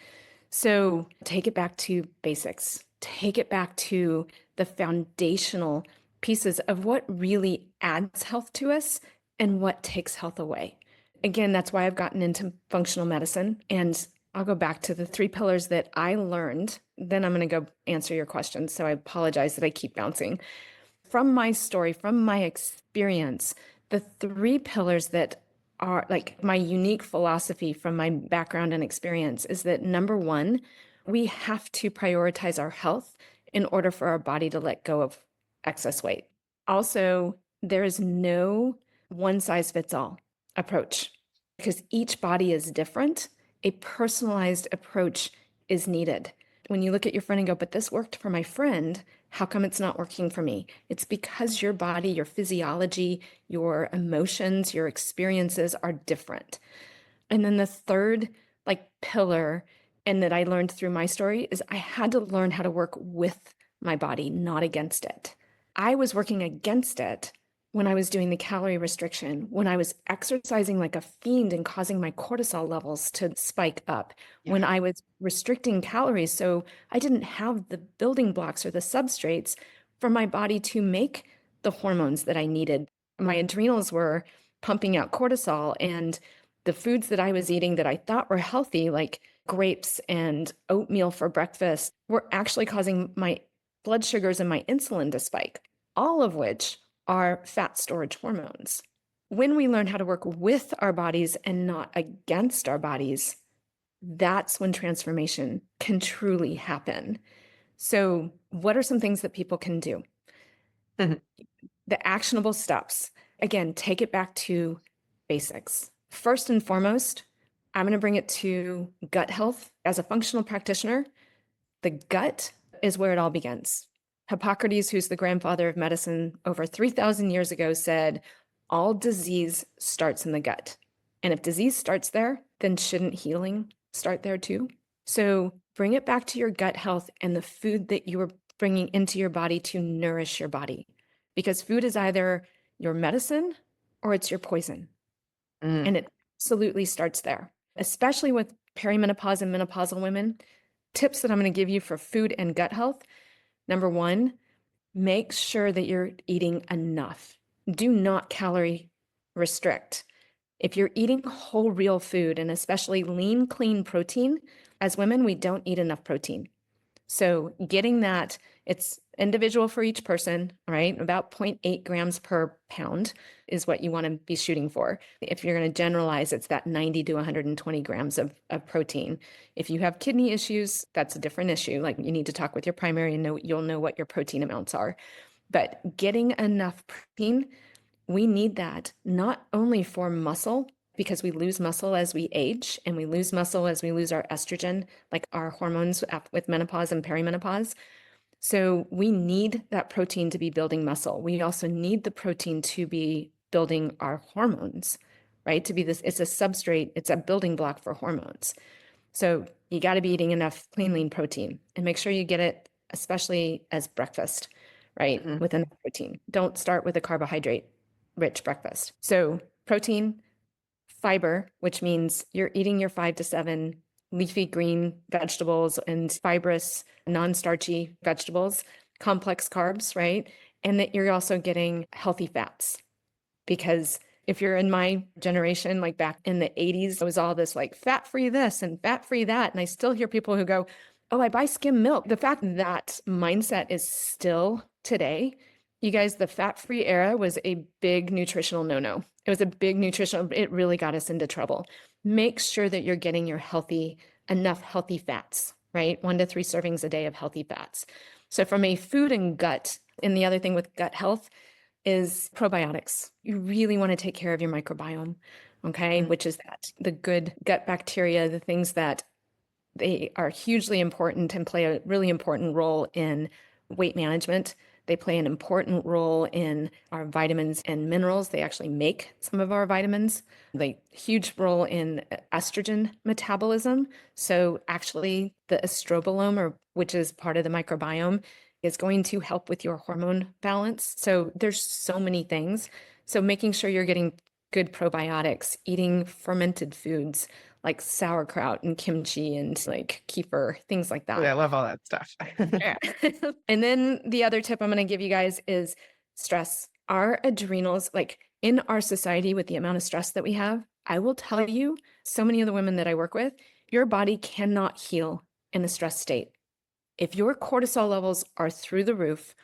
So take it back to basics. Take it back to the foundational pieces of what really adds health to us and what takes health away. Again, that's why I've gotten into functional medicine. And I'll go back to the three pillars that I learned. Then I'm going to go answer your questions. So I apologize that I keep bouncing. From my story, from my experience, the three pillars that are like my unique philosophy from my background and experience is that number one, we have to prioritize our health in order for our body to let go of excess weight. Also, there is no one size fits all approach because each body is different. A personalized approach is needed. When you look at your friend and go, but this worked for my friend, how come it's not working for me? It's because your body, your physiology, your emotions, your experiences are different. And then the third like pillar, and that I learned through my story, is I had to learn how to work with my body, not against it. I was working against it when I was doing the calorie restriction, when I was exercising like a fiend and causing my cortisol levels to spike up, Yeah. when I was restricting calories. So I didn't have the building blocks or the substrates for my body to make the hormones that I needed. My adrenals were pumping out cortisol, and the foods that I was eating that I thought were healthy, like grapes and oatmeal for breakfast, were actually causing my blood sugars and my insulin to spike, all of which are fat storage hormones. When we learn how to work with our bodies and not against our bodies, that's when transformation can truly happen. So, what are some things that people can do? Mhm. The actionable steps. Again, take it back to basics. First and foremost, I'm going to bring it to gut health. As a functional practitioner, the gut is where it all begins. Hippocrates, who's the grandfather of medicine over 3,000 years ago, said, all disease starts in the gut. And if disease starts there, then shouldn't healing start there too? So bring it back to your gut health and the food that you are bringing into your body to nourish your body. Because food is either your medicine or it's your poison. Mm. And it absolutely starts there, especially with perimenopause and menopausal women. Tips that I'm going to give you for food and gut health. Number one, make sure that you're eating enough. Do not calorie restrict. If you're eating whole, real food, and especially lean, clean protein, as women, we don't eat enough protein. So getting that, it's individual for each person, right? About 0.8 grams per pound is what you want to be shooting for. If you're going to generalize, it's that 90 to 120 grams of protein. If you have kidney issues, that's a different issue. Like you need to talk with your primary and you'll know what your protein amounts are. But getting enough protein, we need that not only for muscle, because we lose muscle as we age and we lose muscle as we lose our estrogen, like our hormones with menopause and perimenopause. So we need that protein to be building muscle. We also need the protein to be building our hormones, right? To be this, it's a substrate, it's a building block for hormones. So you got to be eating enough clean, lean protein and make sure you get it, especially as breakfast, right? Mhm. With enough protein. Don't start with a carbohydrate rich breakfast. So protein, fiber, which means you're eating your 5 to 7 leafy green vegetables and fibrous, non-starchy vegetables, complex carbs, right? And that you're also getting healthy fats. Because if you're in my generation, like back in the 80s, it was all this like fat-free this and fat-free that. And I still hear people who go, Oh, I buy skim milk. The fact that mindset is still today, you guys, the fat-free era was a big nutritional no-no. It was a big nutritional, it really got us into trouble. Make sure that you're getting your enough healthy fats, right? 1 to 3 servings a day of healthy fats. So from a food and gut, and the other thing with gut health is probiotics. You really want to take care of your microbiome, okay? Which is the good gut bacteria, the things that they are hugely important and play a really important role in weight management. They play an important role in our vitamins and minerals. They actually make some of our vitamins. They huge role in estrogen metabolism. So actually the estrobolome, or which is part of the microbiome, is going to help with your hormone balance. So there's so many things. So making sure you're getting good probiotics, eating fermented foods, like sauerkraut and kimchi and like kefir, things like Oh, yeah, I that. love all that stuff. Yeah. And then the other tip I'm going to give you guys is stress. Our adrenals, like in our society with the amount of stress that we have, I will tell you, so many of the women that I work with, your body cannot heal in a stress state. If your cortisol levels are through the roof,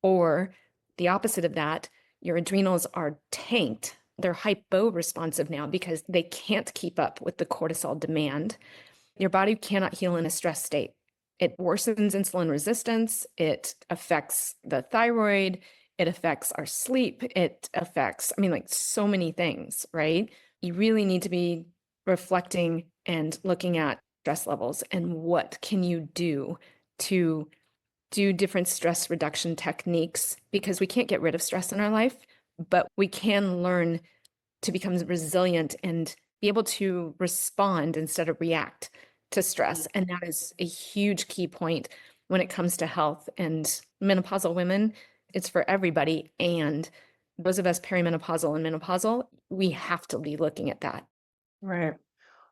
or the opposite of that, your adrenals are tanked. They're hypo-responsive now because they can't keep up with the cortisol demand. Your body cannot heal in a stress state. It worsens insulin resistance. It affects the thyroid. It affects our sleep. It affects, I mean, like so many things, right? You really need to be reflecting and looking at stress levels and what can you do to do different stress reduction techniques, because we can't get rid of stress in our life, but we can learn to become resilient and be able to respond instead of react to stress. And that is a huge key point when it comes to health and menopausal women. It's for everybody. And those of us perimenopausal and menopausal, we have to be looking at that. Right.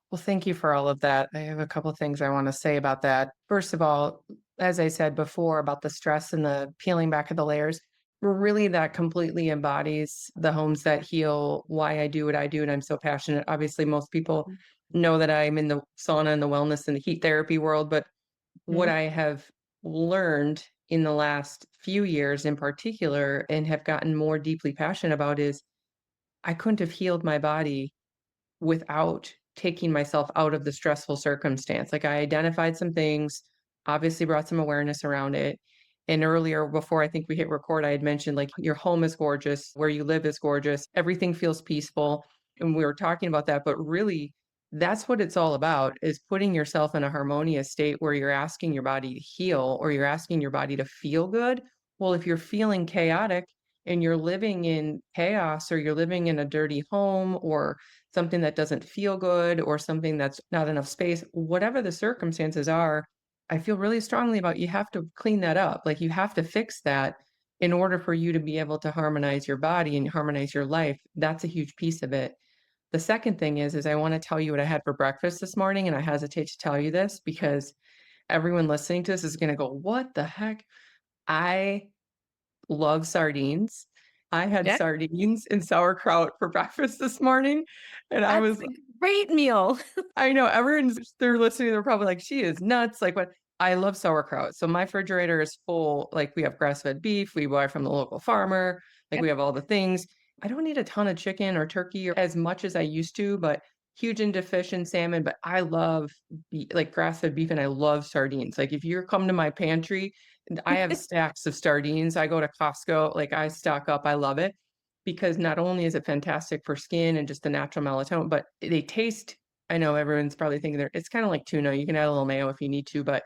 Well, thank you for all of that. I have a couple of things I want to say about that. First of all, as I said before about the stress and the peeling back of the layers, really that completely embodies the homes that heal, why I do what I do, and I'm so passionate. Obviously, most people know that I'm in the sauna and the wellness and the heat therapy world, but what Mhm. I have learned in the last few years in particular and have gotten more deeply passionate about is I couldn't have healed my body without taking myself out of the stressful circumstance. Like I identified some things, obviously brought some awareness around it. And earlier, before I think we hit record, I had mentioned like your home is gorgeous, where you live is gorgeous, everything feels peaceful. And we were talking about that, but really that's what it's all about is putting yourself in a harmonious state where you're asking your body to heal or you're asking your body to feel good. Well, if you're feeling chaotic and you're living in chaos or you're living in a dirty home or something that doesn't feel good or something that's not enough space, whatever the circumstances are, I feel really strongly about you have to clean that up. Like you have to fix that in order for you to be able to harmonize your body and harmonize your life. That's a huge piece of it. The second thing is I want to tell you what I had for breakfast this morning, and I hesitate to tell you this because everyone listening to this is going to go, "What the heck?" I love sardines. I had Yeah. sardines and sauerkraut for breakfast this morning, and I That's was a great meal. I know everyone's they're listening, they're probably like, "She is nuts." Like, what I love sauerkraut. So my refrigerator is full. Like, we have grass-fed beef, we buy from the local farmer, like, Yep. we have all the things. I don't eat a ton of chicken or turkey or as much as I used to, but huge into fish and salmon, but I love like grass-fed beef and I love sardines. Like, if you're come to my pantry, I have stacks of sardines. I go to Costco, like, I stock up. I love it because not only is it fantastic for skin and just the natural melatonin, but they taste I know everyone's probably thinking it's kind of like tuna. You can add a little mayo if you need to, but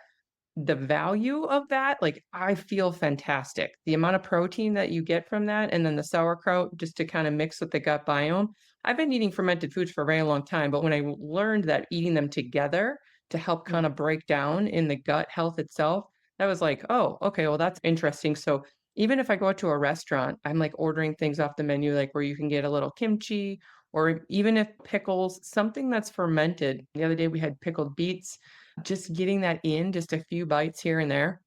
the value of that, like I feel fantastic. The amount of protein that you get from that, and then the sauerkraut just to kind of mix with the gut biome. I've been eating fermented foods for a very long time, but when I learned that eating them together to help kind of break down in the gut health itself, that was like, oh, okay, well, that's interesting. So even if I go out to a restaurant, I'm like ordering things off the menu, like where you can get a little kimchi, or even if pickles, something that's fermented. The other day we had pickled beets just getting that in, just a few bites here and there.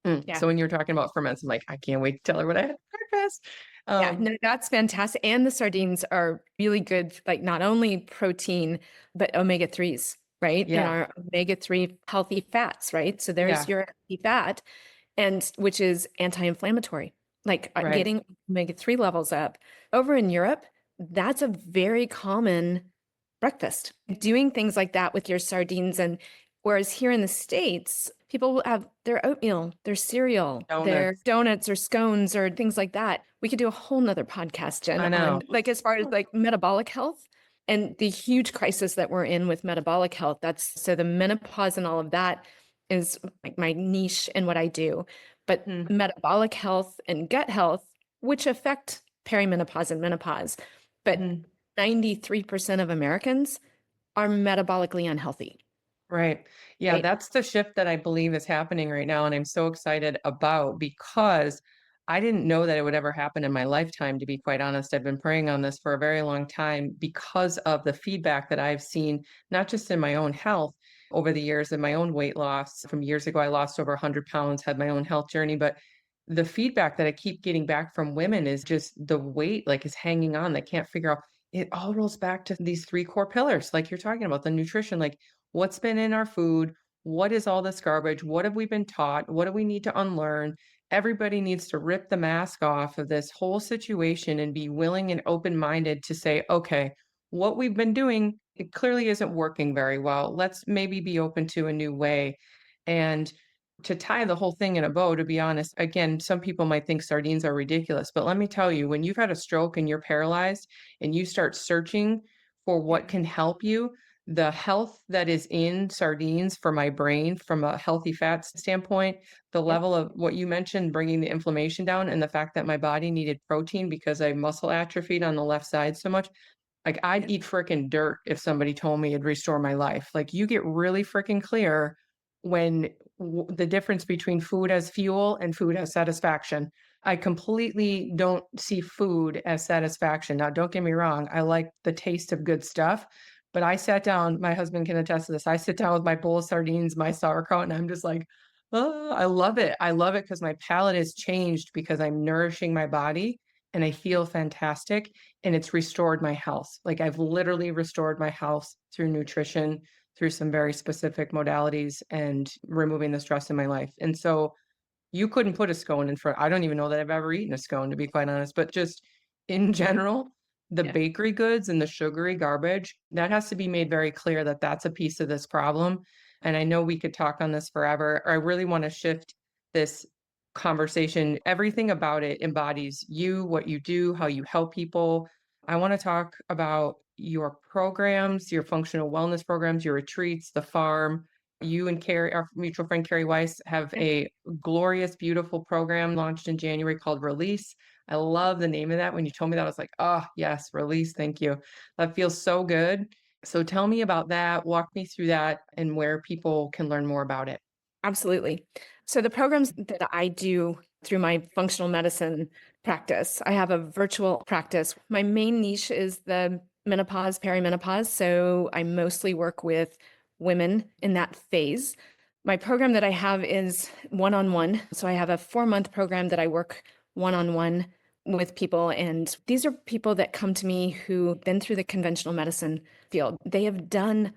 Yeah. So when you're talking about ferments, I'm like, I can't wait to tell her what I had for breakfast. Yeah, no, that's fantastic. And the sardines are really good, like not only protein, but omega 3s. right? And Yeah. our omega-3 healthy fats, right? So there's Yeah. your healthy fat, and which is anti-inflammatory, like Right. getting omega-3 levels up. Over in Europe, that's a very common breakfast. Doing things like that with your sardines, and whereas here in the States, people will have their oatmeal, their cereal, their Donuts. donuts or scones or things like that. We could do a whole nother podcast, Jen, I know. on like as far as like metabolic health and the huge crisis that we're in with metabolic health. That's so the menopause and all of that is like my niche and what I do. But Mm, metabolic health and gut health, which affect perimenopause and menopause, but mm. 93% of Americans are metabolically unhealthy, Right. Yeah, right? that's the shift that I believe is happening right now. And I'm so excited about because I didn't know that it would ever happen in my lifetime, to be quite honest. I've been praying on this for a very long time because of the feedback that I've seen, not just in my own health over the years, in my own weight loss. From years ago, I lost over 100 pounds, had my own health journey. But the feedback that I keep getting back from women is just the weight, like, is hanging on. They can't figure out. It all rolls back to these three core pillars, like you're talking about, the nutrition, like what's been in our food? What is all this garbage? What have we been taught? What do we need to unlearn? Everybody needs to rip the mask off of this whole situation and be willing and open-minded to say, okay, what we've been doing, it clearly isn't working very well. Let's maybe be open to a new way. And to tie the whole thing in a bow, to be honest, again, some people might think sardines are ridiculous, but let me tell you, when you've had a stroke and you're paralyzed and you start searching for Yeah. what can help you, the health that is in sardines for my brain from a healthy fats standpoint, the Yep. level of what you mentioned, bringing the inflammation down, and the fact that my body needed protein because I muscle atrophied on the left side so much. Like, I'd Yep. eat frickin' dirt if somebody told me it'd restore my life. Like, you get really frickin' clear when the difference between food as fuel and food as satisfaction. I completely don't see food as satisfaction. Now, don't get me wrong, I like the taste of good stuff, but I sat down, my husband can attest to this. I sit down with my bowl of sardines, my sauerkraut, and I'm just like, oh, I love it. I love it because my palate has changed because I'm nourishing my body and I feel fantastic and it's restored my health. Like, I've literally restored my health through nutrition, through some very specific modalities and removing the stress in my life. And so you couldn't put a scone in front. I don't even know that I've ever eaten a scone, to be quite honest, but just in general, the Yeah. bakery goods and the sugary garbage, that has to be made very clear that that's a piece of this problem. And I know we could talk on this forever. I really want to shift this conversation. Everything about it embodies you, what you do, how you help people. I want to talk about your programs, your functional wellness programs, your retreats, the farm. You and Carrie, our mutual friend Carrie Weiss, have Yeah. a glorious, beautiful program launched in January called Release. I love the name of that. When you told me that, I was like, oh, yes, Release. Thank you. That feels so good. So tell me about that. Walk me through that and where people can learn more about it. Absolutely. So the programs that I do through my functional medicine practice, I have a virtual practice. My main niche is the menopause, perimenopause. So I mostly work with women in that phase. My program that I have is one-on-one. So I have a 4-month program that I work one-on-one with people. And these are people that come to me who've been through the conventional medicine field. They have done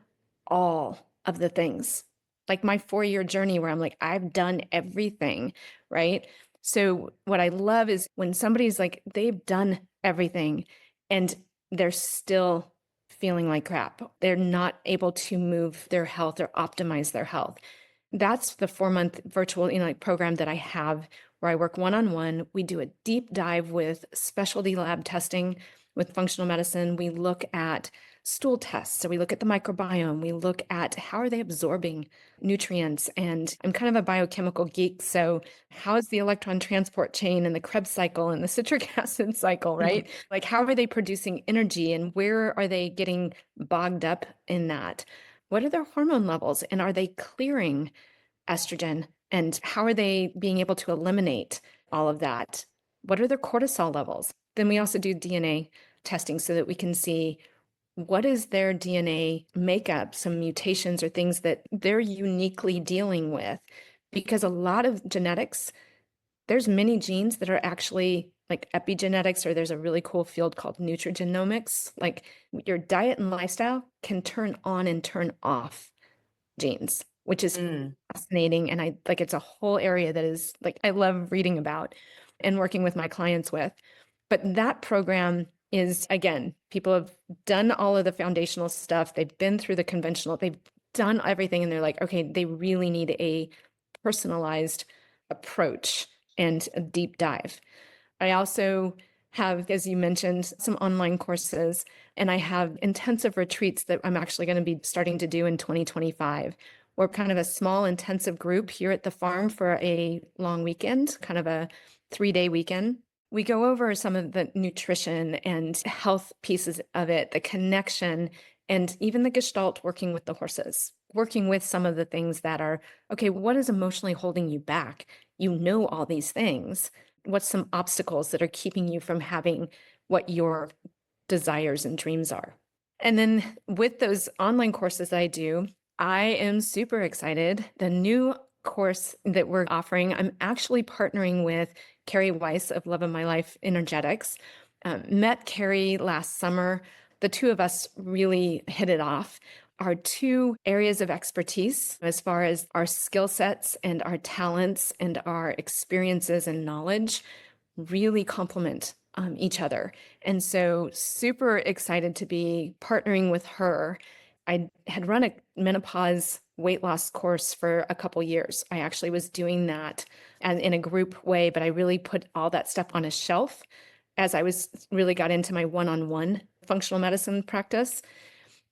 all of the things, like my 4-year journey where I'm like, I've done everything, right? So what I love is when somebody's like, they've done everything and they're still feeling like crap. They're not able to move their health or optimize their health. That's the 4-month virtual, like program that I have where I work one-on-one. We do a deep dive with specialty lab testing with functional medicine. We look at stool tests. So we look at the microbiome. We look at how are they absorbing nutrients. And I'm kind of a biochemical geek. So how is the electron transport chain and the Krebs cycle and the citric acid cycle, right? Like how are they producing energy and where are they getting bogged up in that? What are their hormone levels and are they clearing estrogen? And how are they being able to eliminate all of that? What are their cortisol levels? Then we also do DNA testing so that we can see what is their DNA makeup, some mutations or things that they're uniquely dealing with. Because a lot of genetics, there's many genes that are actually like epigenetics, or there's a really cool field called nutrigenomics. Like your diet and lifestyle can turn on and turn off genes, which is Mm. fascinating. And I like it's a whole area that is like I love reading about and working with my clients with. But that program is, again, people have done all of the foundational stuff. They've been through the conventional, they've done everything, and they're like, okay, they really need a personalized approach and a deep dive. I also have, as you mentioned, some online courses, and I have intensive retreats that I'm actually going to be starting to do in 2025. We're kind of a small intensive group here at the farm for a long weekend, kind of a 3-day weekend. We go over some of the nutrition and health pieces of it, the connection, and even the Gestalt, working with the horses, working with some of the things that are, okay, what is emotionally holding you back? You know all these things. What's some obstacles that are keeping you from having what your desires and dreams are? And then with those online courses that I do, I am super excited. The new course that we're offering, I'm actually partnering with Carrie Weiss of Love of My Life Energetics. Met Carrie last summer. The two of us really hit it off. Our two areas of expertise, as far as our skill sets and our talents and our experiences and knowledge, really complement each other. And so, super excited to be partnering with her. I had run a menopause weight loss course for a couple years. I actually was doing that in a group way, but I really put all that stuff on a shelf as I was really got into my one-on-one functional medicine practice.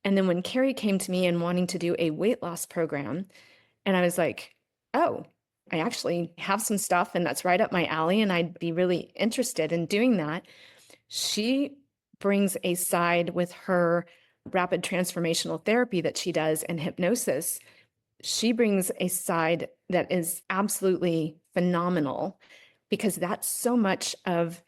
And then when Carrie came to me and wanting to do a weight loss program, and I was like, oh, I actually have some stuff and that's right up my alley, and I'd be really interested in doing that. She brings a side with her rapid transformational therapy that she does and hypnosis. She brings a side that is absolutely phenomenal, because that's so much of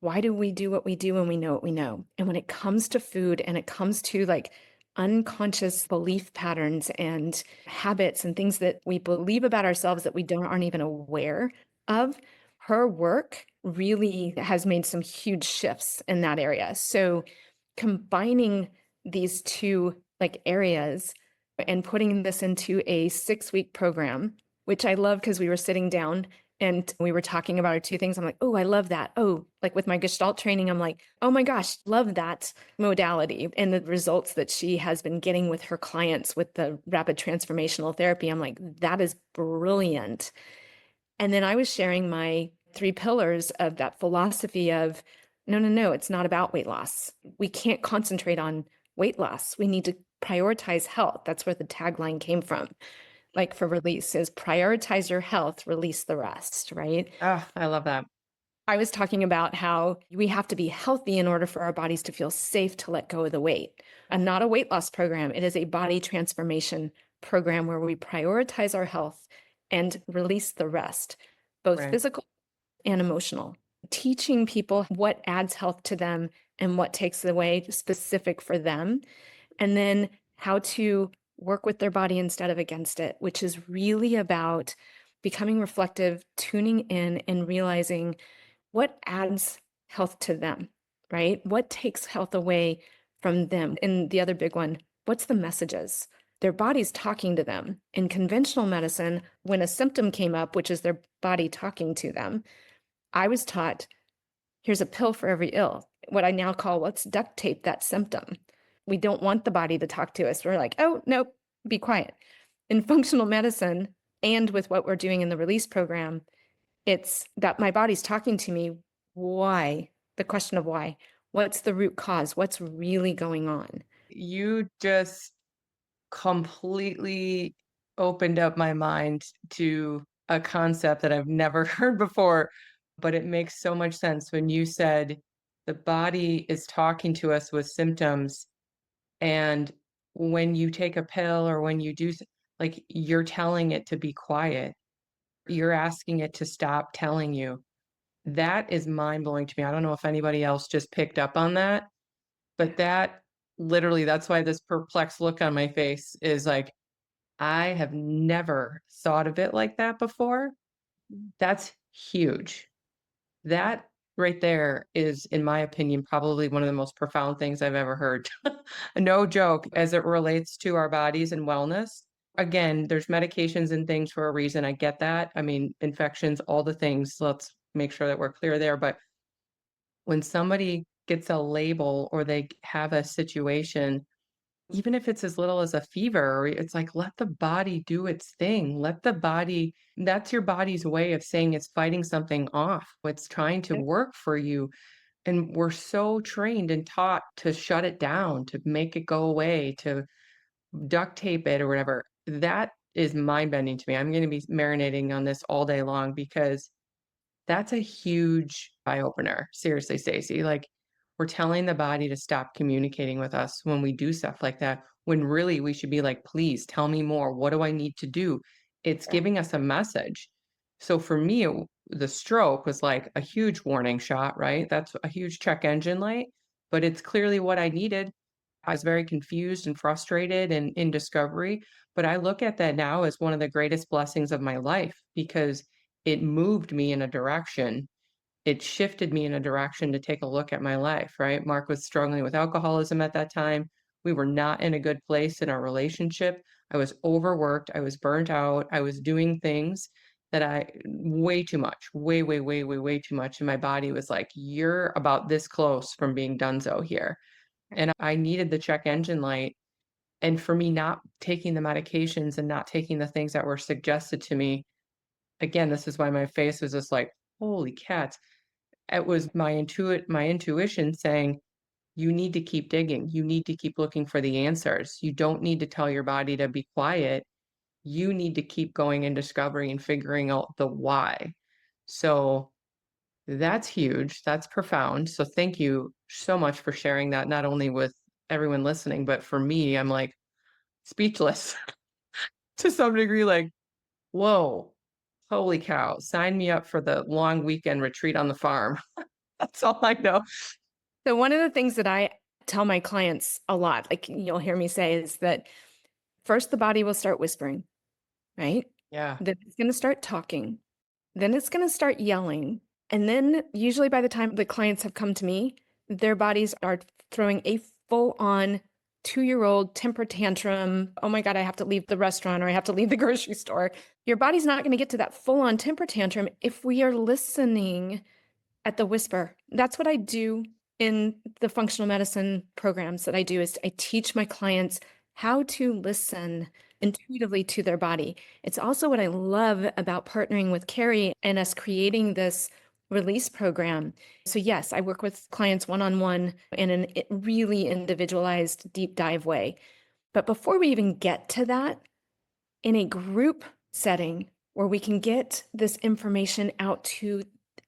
why do we do what we do when we know what we know? And when it comes to food and it comes to like unconscious belief patterns and habits and things that we believe about ourselves that we aren't even aware of, her work really has made some huge shifts in that area. So combining these two like areas and putting this into a 6-week program, which I love, because we were sitting down and we were talking about our two things. I'm like, oh, I love that. Oh, like with my Gestalt training, I'm like, oh my gosh, love that modality and the results that she has been getting with her clients with the rapid transformational therapy. I'm like, that is brilliant. And then I was sharing my 3 pillars of that philosophy of, no, it's not about weight loss. We can't concentrate on weight loss. We need to prioritize health. That's where the tagline came from. Like for release is prioritize your health, release the rest, right? Oh, I love that. I was talking about how we have to be healthy in order for our bodies to feel safe to let go of the weight. And not a weight loss program. It is a body transformation program where we prioritize our health and release the rest, both Right. physical and emotional. Teaching people what adds health to them and what takes away, specific for them, and then how to work with their body instead of against it, which is really about becoming reflective, tuning in, and realizing what adds health to them, right? What takes health away from them? And the other big one, what's the messages? Their body's talking to them. In conventional medicine, when a symptom came up, which is their body talking to them, I was taught, here's a pill for every ill. What I now call, let's duct tape that symptom. We don't want the body to talk to us. We're like, oh, nope, be quiet. In functional medicine, and with what we're doing in the release program, it's that my body's talking to me. Why? The question of why. What's the root cause? What's really going on? You just completely opened up my mind to a concept that I've never heard before, but it makes so much sense when you said the body is talking to us with symptoms. And when you take a pill or when you do, like, you're telling it to be quiet, you're asking it to stop telling you. That is mind blowing to me. I don't know if anybody else just picked up on that, but that literally, that's why this perplexed look on my face is like, I have never thought of it like that before. That's huge. That right there is, in my opinion, probably one of the most profound things I've ever heard. No joke, as it relates to our bodies and wellness. Again, there's medications and things for a reason. I get that. I mean, infections, all the things. Let's make sure that we're clear there. But when somebody gets a label or they have a situation, even if it's as little as a fever, or it's like, let the body do its thing. Let the body, that's your body's way of saying it's fighting something off. It's trying to Yep. work for you. And we're so trained and taught to shut it down, to make it go away, to duct tape it or whatever. That is mind bending to me. I'm going to be marinating on this all day long because that's a huge eye opener. Seriously, Stacey. Like, we're telling the body to stop communicating with us when we do stuff like that, when really we should be like, please tell me more. What do I need to do? It's giving us a message. So for me, the stroke was like a huge warning shot, right? That's a huge check engine light, but it's clearly what I needed. I was very confused and frustrated and in discovery, but I look at that now as one of the greatest blessings of my life because it moved me in a direction. It shifted me in a direction to take a look at my life, right? Mark was struggling with alcoholism at that time. We were not in a good place in our relationship. I was overworked. I was burnt out. I was doing things that way too much, way, way, way, way, way too much. And my body was like, you're about this close from being donezo here. And I needed the check engine light. And for me, not taking the medications and not taking the things that were suggested to me, again, this is why my face was just like, holy cats. It was my intuition saying, you need to keep digging. You need to keep looking for the answers. You don't need to tell your body to be quiet. You need to keep going and discovering and figuring out the why. So that's huge. That's profound. So thank you so much for sharing that, not only with everyone listening, but for me, I'm like speechless to some degree, like, whoa, holy cow, sign me up for the long weekend retreat on the farm. That's all I know. So one of the things that I tell my clients a lot, like you'll hear me say, is that first the body will start whispering, right? Yeah. Then it's going to start talking. Then it's going to start yelling. And then usually by the time the clients have come to me, their bodies are throwing a full-on 2-year-old temper tantrum. Oh my God, I have to leave the restaurant or I have to leave the grocery store. Your body's not going to get to that full-on temper tantrum if we are listening at the whisper. That's what I do in the functional medicine programs that I do is I teach my clients how to listen intuitively to their body. It's also what I love about partnering with Carrie and us creating this release program. So yes, I work with clients one-on-one in a really individualized deep dive way. But before we even get to that, in a group setting where we can get this information out to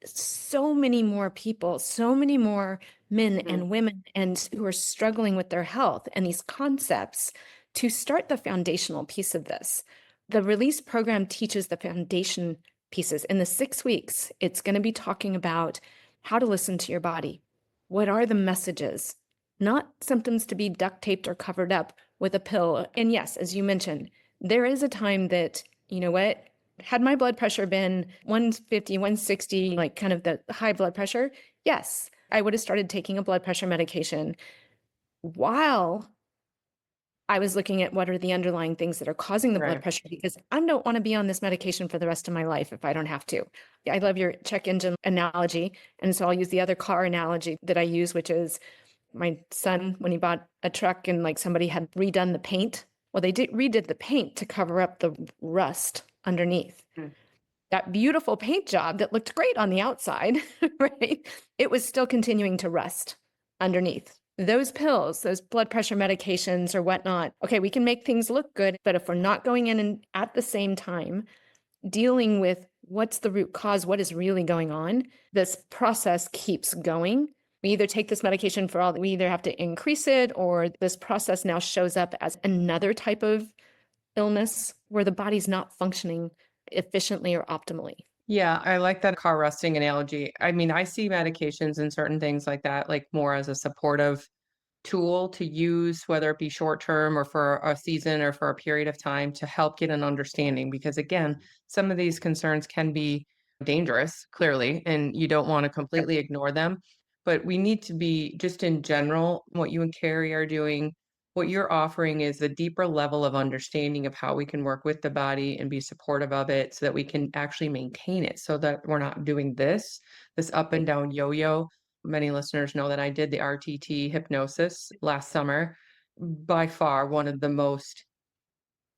so many more people, so many more men and women and who are struggling with their health and these concepts to start the foundational piece of this. The release program teaches the foundation pieces. In the 6 weeks, it's going to be talking about how to listen to your body. What are the messages? Not symptoms to be duct taped or covered up with a pill. And yes, as you mentioned, there is a time that, you know what, had my blood pressure been 150, 160, like kind of the high blood pressure, yes, I would have started taking a blood pressure medication while I was looking at what are the underlying things that are causing the blood Right. pressure because I don't want to be on this medication for the rest of my life if I don't have to. I love your check engine analogy. And so I'll use the other car analogy that I use, which is my son, when he bought a truck and like somebody had redone the paint. Well, they redid the paint to cover up the rust underneath. That beautiful paint job that looked great on the outside, right? It was still continuing to rust underneath. Those pills, those blood pressure medications or whatnot, okay, we can make things look good, but if we're not going in and at the same time dealing with what's the root cause, what is really going on, this process keeps going. We either take this medication for all, we either have to increase it or this process now shows up as another type of illness where the body's not functioning efficiently or optimally. Yeah, I like that car resting analogy. I mean, I see medications and certain things like that, like more as a supportive tool to use, whether it be short term or for a season or for a period of time to help get an understanding. Because again, some of these concerns can be dangerous, clearly, and you don't want to Yep. completely ignore them. But we need to be, just in general, what you and Carrie are doing, what you're offering is a deeper level of understanding of how we can work with the body and be supportive of it so that we can actually maintain it so that we're not doing this up and Right. down yo-yo. Many listeners know that I did the RTT hypnosis last summer. By far, one of the most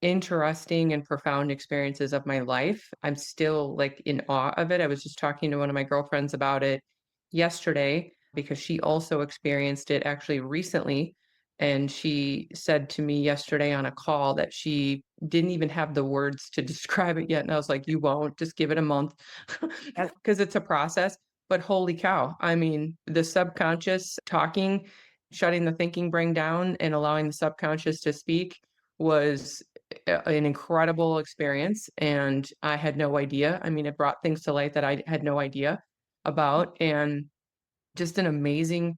interesting and profound experiences of my life. I'm still like in awe of it. I was just talking to one of my girlfriends about it yesterday because she also experienced it actually recently. And she said to me yesterday on a call that she didn't even have the words to describe it yet. And I was like, you won't, just give it a month Yep. because it's a process. But holy cow, I mean, the subconscious talking, shutting the thinking brain down and allowing the subconscious to speak was an incredible experience, and I had no idea. I mean, it brought things to light that I had no idea about, and just an amazing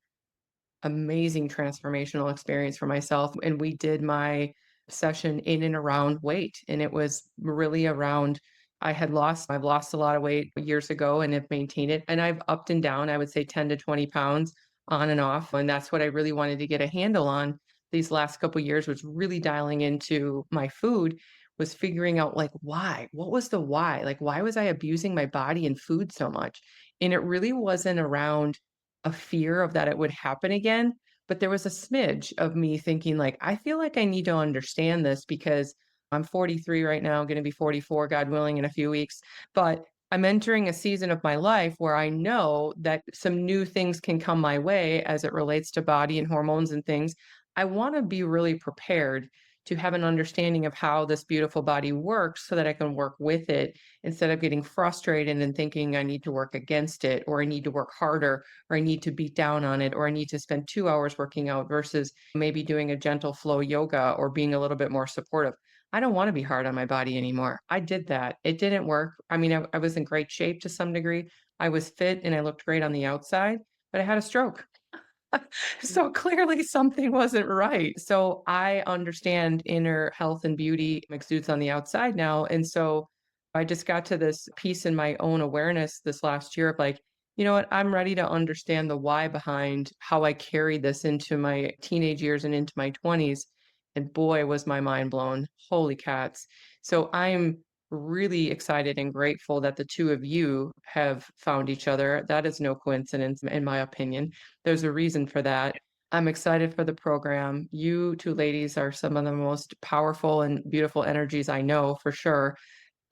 transformational experience for myself. And we did my session in and around weight. And it was really around, I've lost a lot of weight years ago and have maintained it. And I've upped and down, I would say 10 to 20 pounds on and off. And that's what I really wanted to get a handle on these last couple years, was really dialing into my food, was figuring out like why, what was the why? Like, why was I abusing my body and food so much? And it really wasn't around a fear of that it would happen again, but there was a smidge of me thinking like, I feel like I need to understand this because I'm 43 right now, going to be 44, God willing, in a few weeks. But I'm entering a season of my life where I know that some new things can come my way as it relates to body and hormones and things. I want to be really prepared to have an understanding of how this beautiful body works so that I can work with it instead of getting frustrated and thinking I need to work against it, or I need to work harder, or I need to beat down on it, or I need to spend 2 hours working out versus maybe doing a gentle flow yoga or being a little bit more supportive. I don't want to be hard on my body anymore. I did that. It didn't work. I mean, I was in great shape to some degree. I was fit and I looked great on the outside, but I had a stroke. So clearly something wasn't right. So I understand inner health and beauty exudes on the outside now. And so I just got to this piece in my own awareness this last year of like, you know what? I'm ready to understand the why behind how I carried this into my teenage years and into my 20s. And boy, was my mind blown. Holy cats. So I'm really excited and grateful that the two of you have found each other. That is no coincidence, in my opinion. There's a reason for that. I'm excited for the program. You two ladies are some of the most powerful and beautiful energies I know for sure.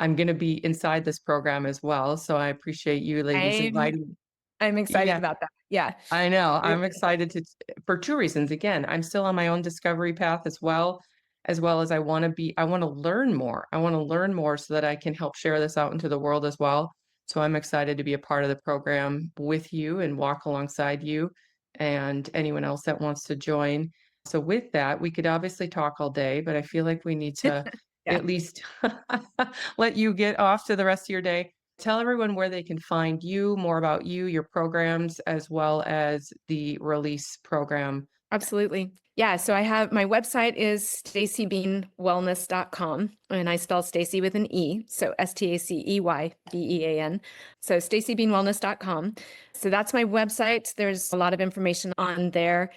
I'm going to be inside this program as well. So I appreciate you ladies I'm inviting. I'm excited Yeah, about that. Yeah. I know. Really. I'm excited to for two reasons. Again, I'm still on my own discovery path as well as I want to learn more. I want to learn more so that I can help share this out into the world as well. So I'm excited to be a part of the program with you and walk alongside you and anyone else that wants to join. So with that, we could obviously talk all day, but I feel like we need to Yeah. at least let you get off to the rest of your day. Tell everyone where they can find you, more about you, your programs, as well as the release program. Absolutely. Yeah. So I have my website is staceybeanwellness.com, and I spell Stacey with an E. So STACEYBEAN. So staceybeanwellness.com. So that's my website. There's a lot of information on there.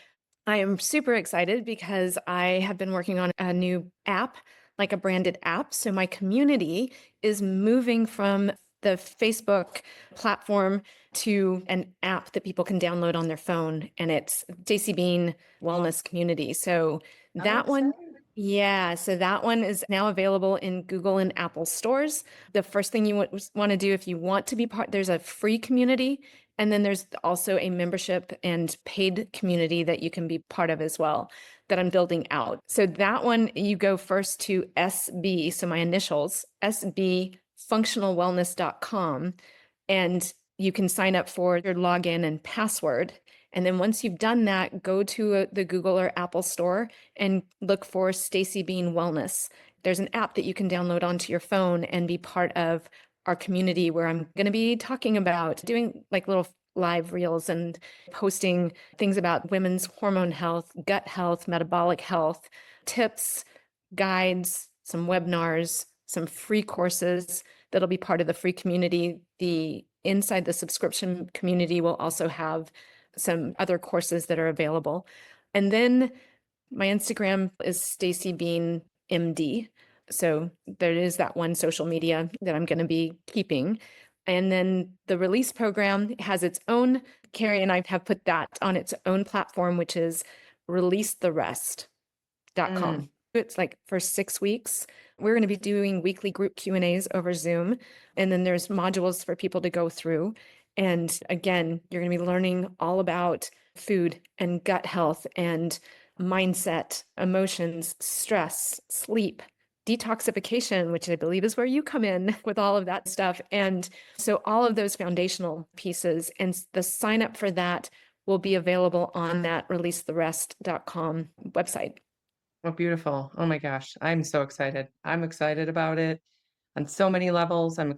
I am super excited because I have been working on a new app, like a branded app. So my community is moving from the Facebook platform to an app that people can download on their phone, and it's Stacey Bean Wellness Community. So I'm that one, excited. yeah, so that one is now available in Google and Apple stores. The first thing you want to do if you want to be part, there's a free community, and then there's also a membership and paid community that you can be part of as well that I'm building out. So that one, you go first to SB, so my initials, sbfunctionalwellness.com, and you can sign up for your login and password. And then once you've done that, go to the Google or Apple store and look for Stacey Bean Wellness. There's an app that you can download onto your phone and be part of our community, where I'm going to be talking about doing like little live reels and posting things about women's hormone health, gut health, metabolic health, tips, guides, some webinars, some free courses. that'll be part of the free community. Inside the subscription community will also have some other courses that are available. And then my Instagram is Stacey Bean MD. So there is that one social media that I'm going to be keeping. And then the release program has its own, Carrie and I have put that on its own platform, which is releasetherest.com. It's like for 6 weeks. We're going to be doing weekly group Q&As over Zoom. And then there's modules for people to go through. And again, you're going to be learning all about food and gut health and mindset, emotions, stress, sleep, detoxification, which I believe is where you come in with all of that stuff. And so all of those foundational pieces, and the sign up for that will be available on that releasetherest.com website. Oh, beautiful. Oh my gosh. I'm so excited. I'm excited about it on so many levels. I'm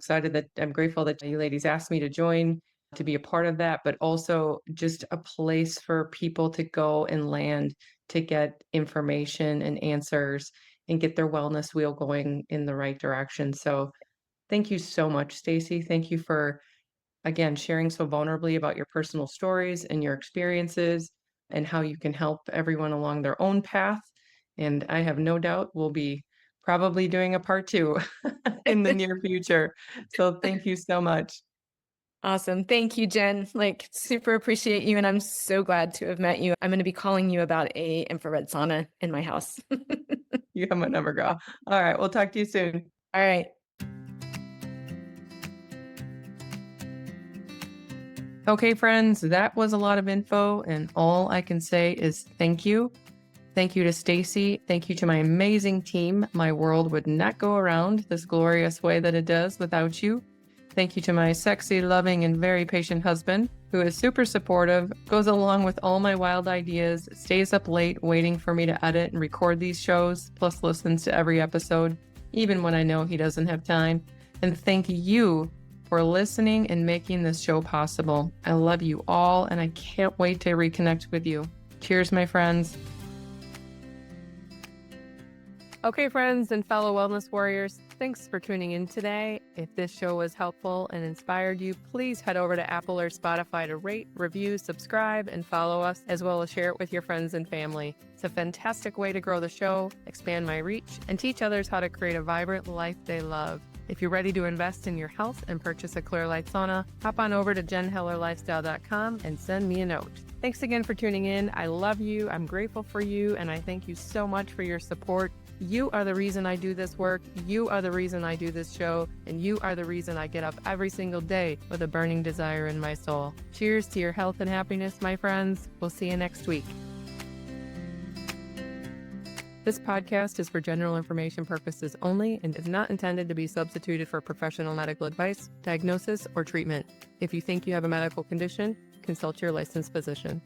grateful that you ladies asked me to join, to be a part of that, but also just a place for people to go and land to get information and answers and get their wellness wheel going in the right direction. So thank you so much, Stacey. Thank you for, again, sharing so vulnerably about your personal stories and your experiences and how you can help everyone along their own path. And I have no doubt we'll be probably doing a part 2 in the near future. So thank you so much. Awesome. Thank you, Jen. Like, super appreciate you. And I'm so glad to have met you. I'm going to be calling you about a infrared sauna in my house. You have my number, girl. All right. We'll talk to you soon. All right. Okay, friends, that was a lot of info. And all I can say is thank you. Thank you to Stacey. Thank you to my amazing team. My world would not go around this glorious way that it does without you. Thank you to my sexy, loving, and very patient husband, who is super supportive, goes along with all my wild ideas, stays up late waiting for me to edit and record these shows, plus listens to every episode, even when I know he doesn't have time. And thank you for listening and making this show possible. I love you all, and I can't wait to reconnect with you. Cheers, my friends. Okay, friends and fellow wellness warriors, thanks for tuning in today. If this show was helpful and inspired you, please head over to Apple or Spotify to rate, review, subscribe, and follow us, as well as share it with your friends and family. It's a fantastic way to grow the show, expand my reach, and teach others how to create a vibrant life they love. If you're ready to invest in your health and purchase a Clear Light sauna, hop on over to jenhellerlifestyle.com and send me a note. Thanks again for tuning in. I love you. I'm grateful for you, and I thank you so much for your support. You are the reason I do this work. You are the reason I do this show. And you are the reason I get up every single day with a burning desire in my soul. Cheers to your health and happiness, my friends. We'll see you next week. This podcast is for general information purposes only and is not intended to be substituted for professional medical advice, diagnosis, or treatment. If you think you have a medical condition, consult your licensed physician.